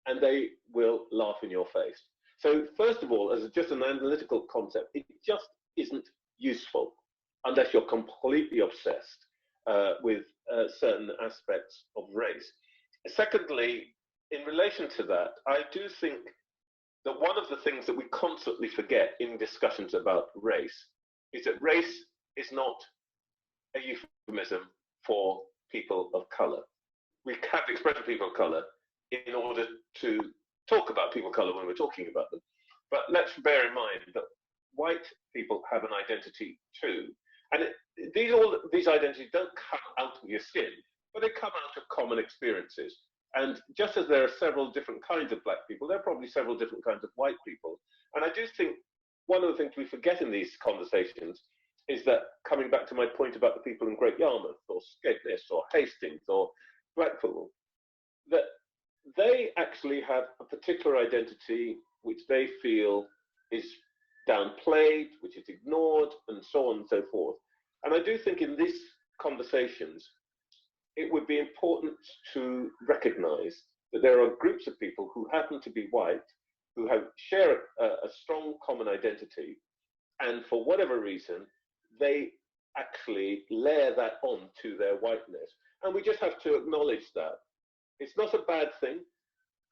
and they will laugh in your face. So first of all, as just an analytical concept, it just isn't useful unless you're completely obsessed with certain aspects of race. Secondly, in relation to that, I do think that one of the things that we constantly forget in discussions about race is that race is not a euphemism for people of colour. We have the expression people of colour in order to talk about people of colour when we're talking about them. But let's bear in mind that white people have an identity too. And these identities don't come out of your skin, but they come out of common experiences. And just as there are several different kinds of black people, there are probably several different kinds of white people. And I do think one of the things we forget in these conversations is that, coming back to my point about the people in Great Yarmouth or Skegness or Hastings or Blackpool, that they actually have a particular identity which they feel is downplayed, which is ignored, and so on and so forth. And I do think in these conversations, it would be important to recognize that there are groups of people who happen to be white, who share a strong common identity, and for whatever reason, they actually layer that on to their whiteness. And we just have to acknowledge that. It's not a bad thing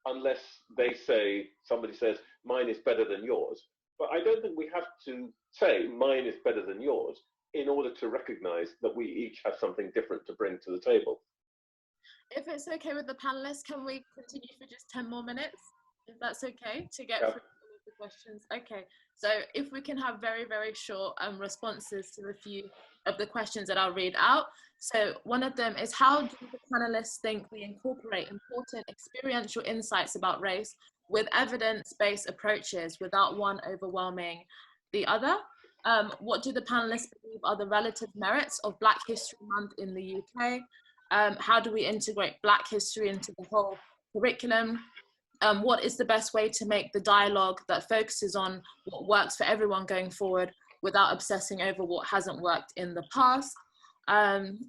unless somebody says, mine is better than yours. But I don't think we have to say mine is better than yours in order to recognize that we each have something different to bring to the table. If it's okay with the panelists, can we continue for just 10 more minutes? If that's okay, to get through all of the questions. Okay, so if we can have very, very short responses to a few of the questions that I'll read out. So one of them is, how do the panelists think we incorporate important experiential insights about race with evidence-based approaches without one overwhelming the other? What do the panelists believe are the relative merits of Black History Month in the UK? How do we integrate Black history into the whole curriculum? What is the best way to make the dialogue that focuses on what works for everyone going forward without obsessing over what hasn't worked in the past?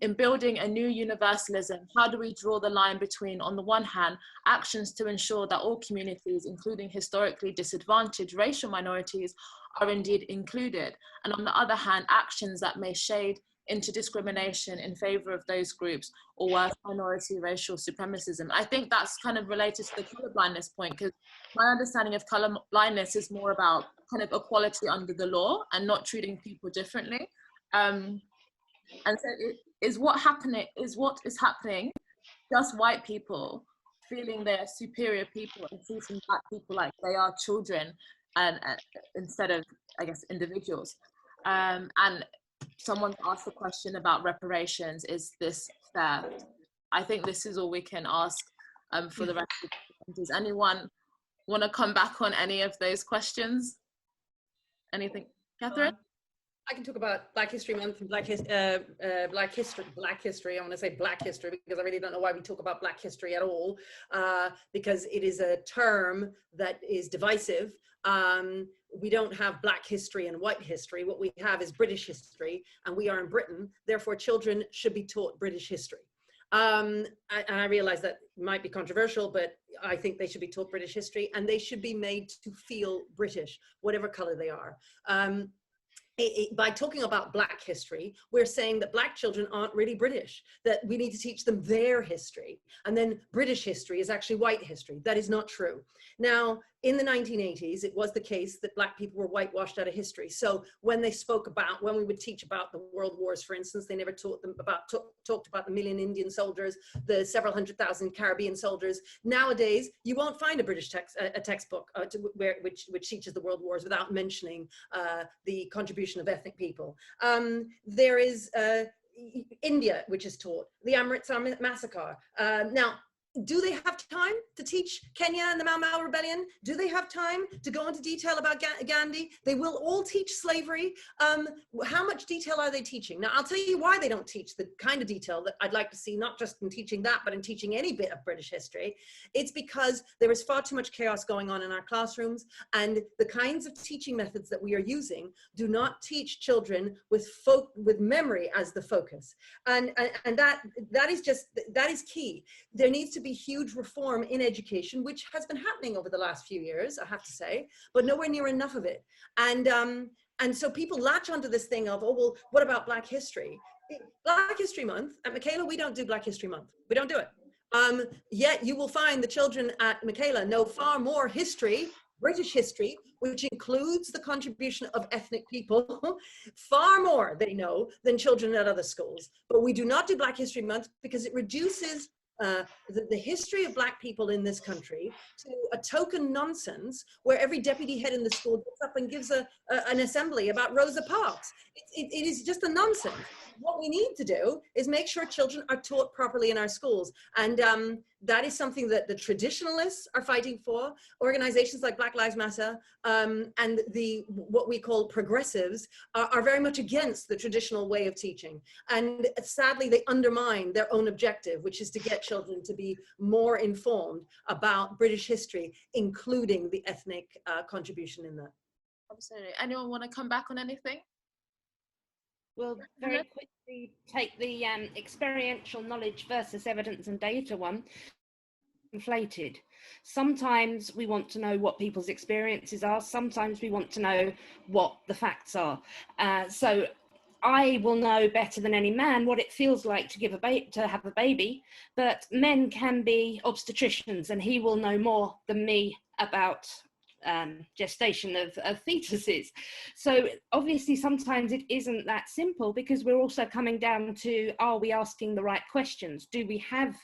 In building a new universalism, how do we draw the line between, on the one hand, actions to ensure that all communities, including historically disadvantaged racial minorities, are indeed included, and on the other hand, actions that may shade into discrimination in favor of those groups, or worse, minority racial supremacism? I think that's kind of related to the colorblindness point, because my understanding of colorblindness is more about kind of equality under the law and not treating people differently. And so what is happening just white people feeling they're superior people and treating Black people like they are children and instead of, I guess, individuals? And someone asked the question about reparations. Is this fair? I think this is all we can ask for the rest of the. Does anyone want to come back on any of those questions? Anything, Katharine? I can talk about Black History Month and Black history. I want to say Black history because I really don't know why we talk about Black history at all, because it is a term that is divisive. We don't have Black history and white history. What we have is British history, and we are in Britain. Therefore, children should be taught British history. And I realize that might be controversial, but I think they should be taught British history, and they should be made to feel British, whatever color they are. By talking about Black history, we're saying that Black children aren't really British, that we need to teach them their history. And then British history is actually white history. That is not true. Now, in the 1980s, it was the case that Black people were whitewashed out of history. So when they spoke about, when we would teach about the world wars, for instance, they never taught them about, talked about the million Indian soldiers, the several 100,000 Caribbean soldiers. Nowadays, you won't find a British textbook which teaches the world wars without mentioning the contribution of ethnic people. There is India, which is taught, the Amritsar massacre. Now, do they have time to teach Kenya and the Mau Mau rebellion? Do they have time to go into detail about Gandhi? They will all teach slavery. How much detail are they teaching? Now, I'll tell you why they don't teach the kind of detail that I'd like to see, not just in teaching that, but in teaching any bit of British history. It's because there is far too much chaos going on in our classrooms, and the kinds of teaching methods that we are using do not teach children with memory as the focus. And that is key. There needs to be huge reform in education, which has been happening over the last few years, I have to say, but nowhere near enough of it. And so people latch onto this thing of, oh, well, what about Black history? Black History Month, at Michaela, we don't do Black History Month. We don't do it. Yet you will find the children at Michaela know far more history, British history, which includes the contribution of ethnic people, far more they know than children at other schools. But we do not do Black History Month because it reduces the history of Black people in this country to a token nonsense where every deputy head in the school gets up and gives an assembly about Rosa Parks. It is just a nonsense. What we need to do is make sure children are taught properly in our schools. And that is something that the traditionalists are fighting for. Organizations like Black Lives Matter and what we call progressives are very much against the traditional way of teaching. And sadly, they undermine their own objective, which is to get children to be more informed about British history, including the ethnic contribution in that. Absolutely. Anyone want to come back on anything? We'll very quickly take the experiential knowledge versus evidence and data one. Inflated. Sometimes we want to know what people's experiences are. Sometimes we want to know what the facts are. So I will know better than any man what it feels like to have a baby, but men can be obstetricians, and he will know more than me about gestation of fetuses. So obviously sometimes it isn't that simple, because we're also coming down to, are we asking the right questions? Do we have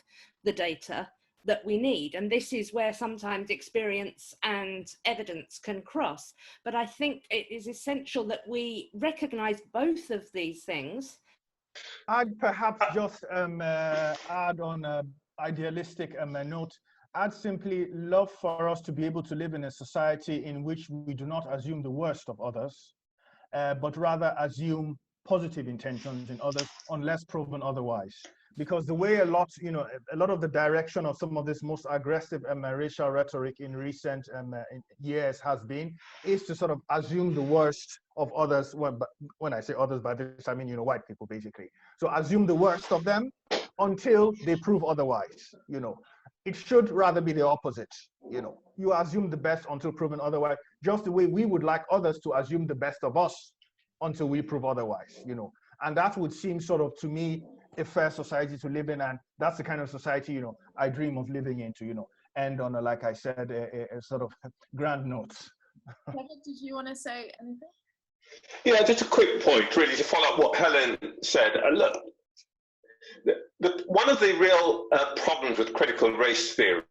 the data that we need? And this is where sometimes experience and evidence can cross. But I think it is essential that we recognize both of these things. I'd perhaps just add on an idealistic note. I'd simply love for us to be able to live in a society in which we do not assume the worst of others, but rather assume positive intentions in others unless proven otherwise. Because the way a lot of the direction of some of this most aggressive racial rhetoric in recent years has been, is to sort of assume the worst of others. When I say others, by this I mean, white people basically. So assume the worst of them until they prove otherwise, It should rather be the opposite, You assume the best until proven otherwise, just the way we would like others to assume the best of us until we prove otherwise, And that would seem sort of, to me, a fair society to live in, and that's the kind of society, I dream of living into, and on, like I said, a sort of grand note. Trevor, did you want to say anything? Yeah, just a quick point, really, to follow up what Helen said. Look, one of the real problems with critical race theory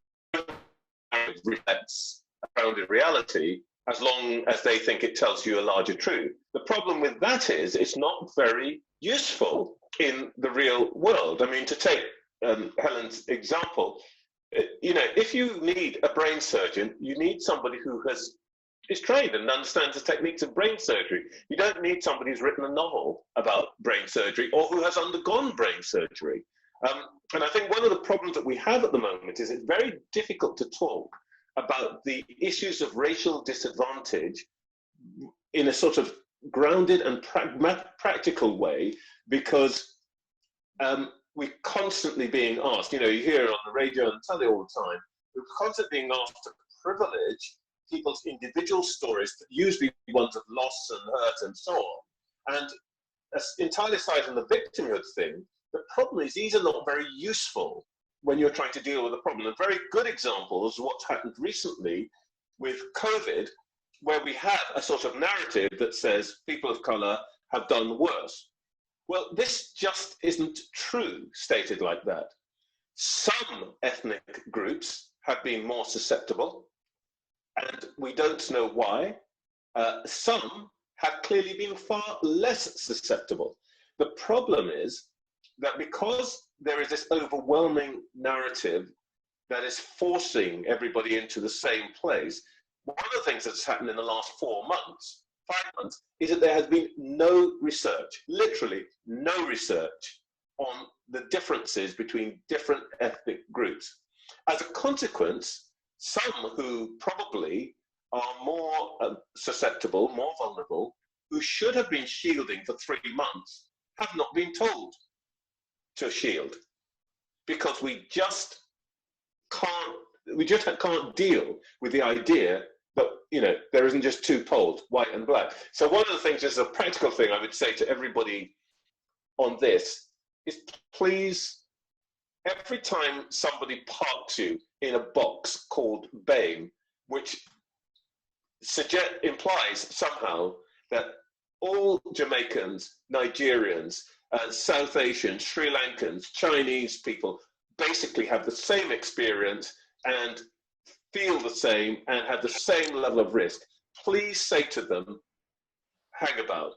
reflects a grounded reality, as long as they think it tells you a larger truth. The problem with that is it's not very useful in the real world. I mean, to take Helen's example, if you need a brain surgeon, you need somebody who is trained and understands the techniques of brain surgery. You don't need somebody who's written a novel about brain surgery or who has undergone brain surgery. And I think one of the problems that we have at the moment is it's very difficult to talk about the issues of racial disadvantage in a sort of grounded and practical way, because we're constantly being asked, you hear on the radio and telly all the time, we're constantly being asked to privilege people's individual stories, usually ones of loss and hurt and so on. And entirely aside from the victimhood thing, the problem is these are not very useful when you're trying to deal with a problem. A very good example is what's happened recently with COVID, where we have a sort of narrative that says people of color have done worse. Well, this just isn't true, stated like that. Some ethnic groups have been more susceptible, and we don't know why. Some have clearly been far less susceptible. The problem is that because there is this overwhelming narrative that is forcing everybody into the same place, one of the things that's happened in the last 4 months, 5 months, is that there has been no research, literally no research on the differences between different ethnic groups. As a consequence, some who probably are more susceptible, more vulnerable, who should have been shielding for 3 months, have not been told to shield, because we just can't deal with the idea that there isn't just two poles, white and black. So one of the things, as a practical thing, I would say to everybody on this is, please, every time somebody parks you in a box called BAME, which implies somehow that all Jamaicans, Nigerians, South Asians, Sri Lankans, Chinese people basically have the same experience and feel the same and have the same level of risk. Please say to them, hang about,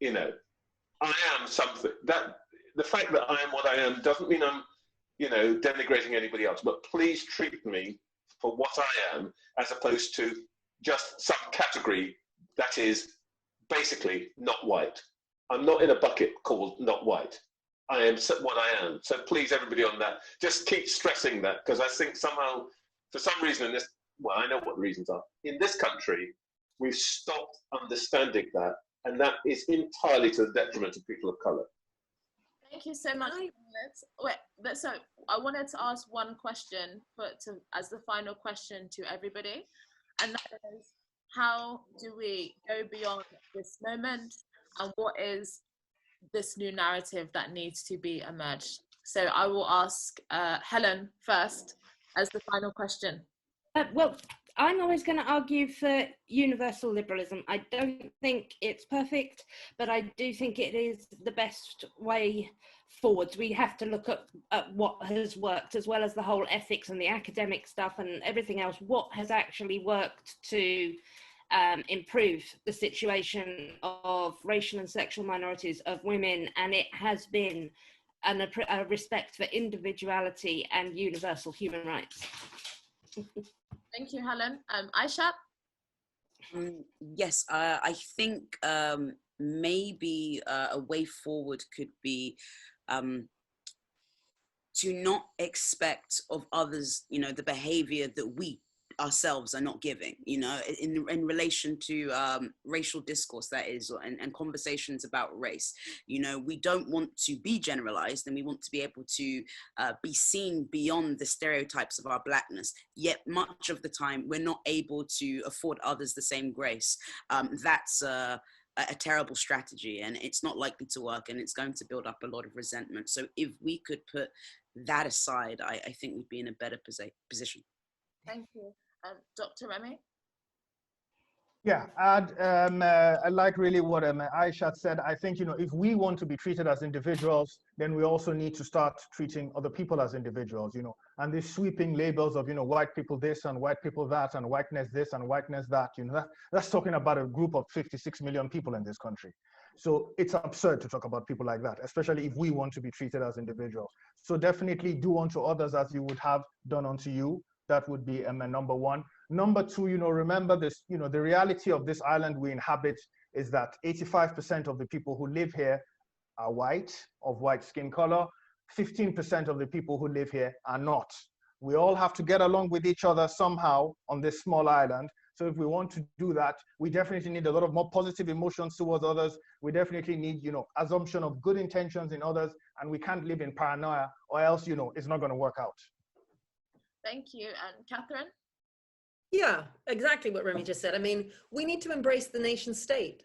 I am something. That the fact that I am what I am doesn't mean I'm, you know, denigrating anybody else, but please treat me for what I am, as opposed to just some category that is basically not white. I'm not in a bucket called not white. I am what I am. So please, everybody on that, just keep stressing that, because I think somehow, for some reason in this, well, I know what the reasons are. In this country, we've stopped understanding that, and that is entirely to the detriment of people of colour. Thank you so much. Wait, so I wanted to ask one question as the final question to everybody, and that is, how do we go beyond this moment, and what is this new narrative that needs to be emerged? So I will ask Helen first as the final question. Well, I'm always going to argue for universal liberalism. I don't think it's perfect, but I do think it is the best way forwards. We have to look at what has worked, as well as the whole ethics and the academic stuff and everything else. What has actually worked to improve the situation of racial and sexual minorities, of women, and it has been a respect for individuality and universal human rights. Thank you, Helen. Ayishat? Yes, I think maybe a way forward could be to not expect of others, you know, the behavior that we ourselves are not giving, you know, in relation to racial discourse, that is, and conversations about race. You know, we don't want to be generalized, and we want to be able to be seen beyond the stereotypes of our blackness, yet much of the time we're not able to afford others the same grace. That's a terrible strategy, and it's not likely to work, and it's going to build up a lot of resentment. So if we could put that aside, I think we'd be in a better position. Thank you. Dr. Remi? Yeah, I like really what Ayishat said. I think, you know, if we want to be treated as individuals, then we also need to start treating other people as individuals, you know, and these sweeping labels of, you know, white people this and white people that and whiteness this and whiteness that, you know, that's talking about a group of 56 million people in this country. So it's absurd to talk about people like that, especially if we want to be treated as individuals. So definitely do unto others as you would have done unto you. That would be number one. Number two, you know, remember this, you know, the reality of this island we inhabit is that 85% of the people who live here are white, of white skin color. 15% of the people who live here are not. We all have to get along with each other somehow on this small island. So if we want to do that, we definitely need a lot of more positive emotions towards others. We definitely need, you know, assumption of good intentions in others, and we can't live in paranoia, or else, you know, it's not going to work out. Thank you. And Katharine? Yeah, exactly what Remi just said. I mean, we need to embrace the nation state.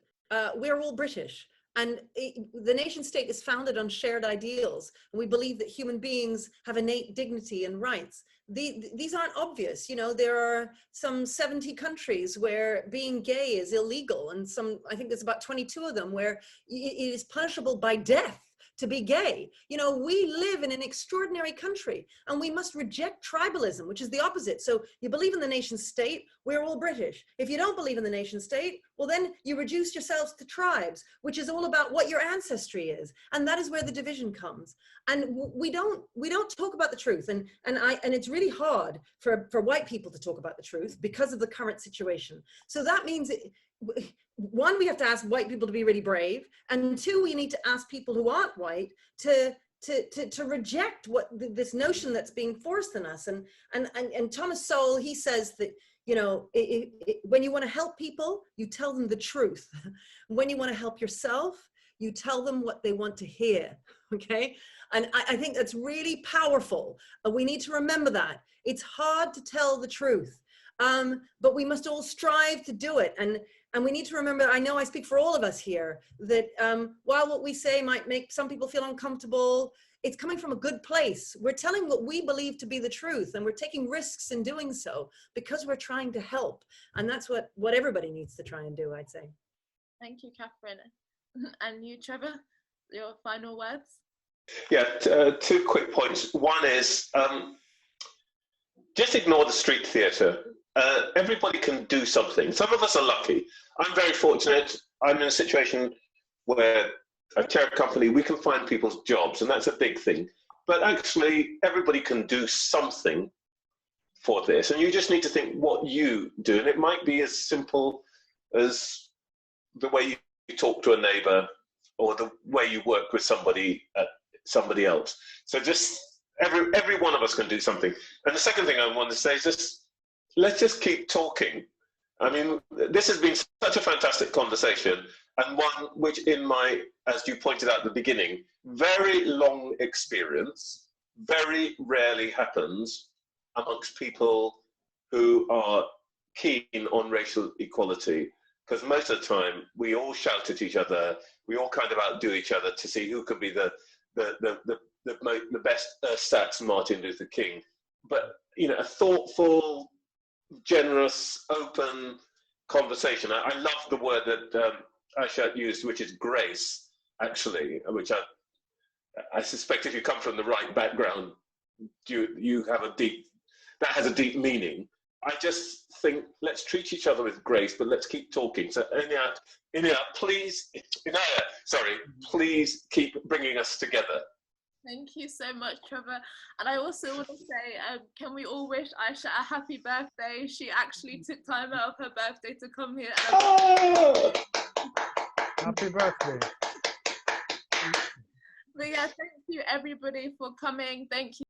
We're all British, and the nation state is founded on shared ideals. And we believe that human beings have innate dignity and rights. These aren't obvious. You know, there are some 70 countries where being gay is illegal, and I think there's about 22 of them where it is punishable by death to be gay. You know, we live in an extraordinary country, and we must reject tribalism, which is the opposite. So you believe in the nation state, we're all British. If you don't believe in the nation state, well, then you reduce yourselves to tribes, which is all about what your ancestry is. And that is where the division comes. And we don't talk about the truth. And it's really hard for white people to talk about the truth because of the current situation. So that means one, we have to ask white people to be really brave, and two, we need to ask people who aren't white to reject this notion that's being forced on us. And Thomas Sowell, he says that, you know, when you want to help people, you tell them the truth. When you want to help yourself, you tell them what they want to hear. Okay, and I think that's really powerful. We need to remember that it's hard to tell the truth, but we must all strive to do it. And we need to remember, I know I speak for all of us here, that while what we say might make some people feel uncomfortable, it's coming from a good place. We're telling what we believe to be the truth, and we're taking risks in doing so because we're trying to help. And that's what everybody needs to try and do, I'd say. Thank you, Katharine. And you, Trevor, your final words? Yeah, two quick points. One is just ignore the street theatre. Everybody can do something. Some of us are lucky. I'm very fortunate. I'm in a situation where I chair a company, we can find people's jobs, and that's a big thing. but actually everybody can do something for this, and you just need to think what you do, and it might be as simple as the way you talk to a neighbor or the way you work with somebody else. So just every one of us can do something. And the second thing I want to say is just, let's just keep talking. I mean, this has been such a fantastic conversation, and one which, in my, as you pointed out at the beginning, very long experience, very rarely happens amongst people who are keen on racial equality, because most of the time we all shout at each other, we all kind of outdo each other to see who can be the best stats Martin Luther King. But, you know, a thoughtful, generous, open conversation. I love the word that Ayishat used, which is grace, actually, which I suspect if you come from the right background, you have that has a deep meaning. I just think, let's treat each other with grace, but let's keep talking. So Inaya, please keep bringing us together. Thank you so much, Trevor. And I also want to say, can we all wish Aisha a happy birthday? She actually took time out of her birthday to come here. Oh! Happy birthday. But yeah, thank you everybody for coming. Thank you.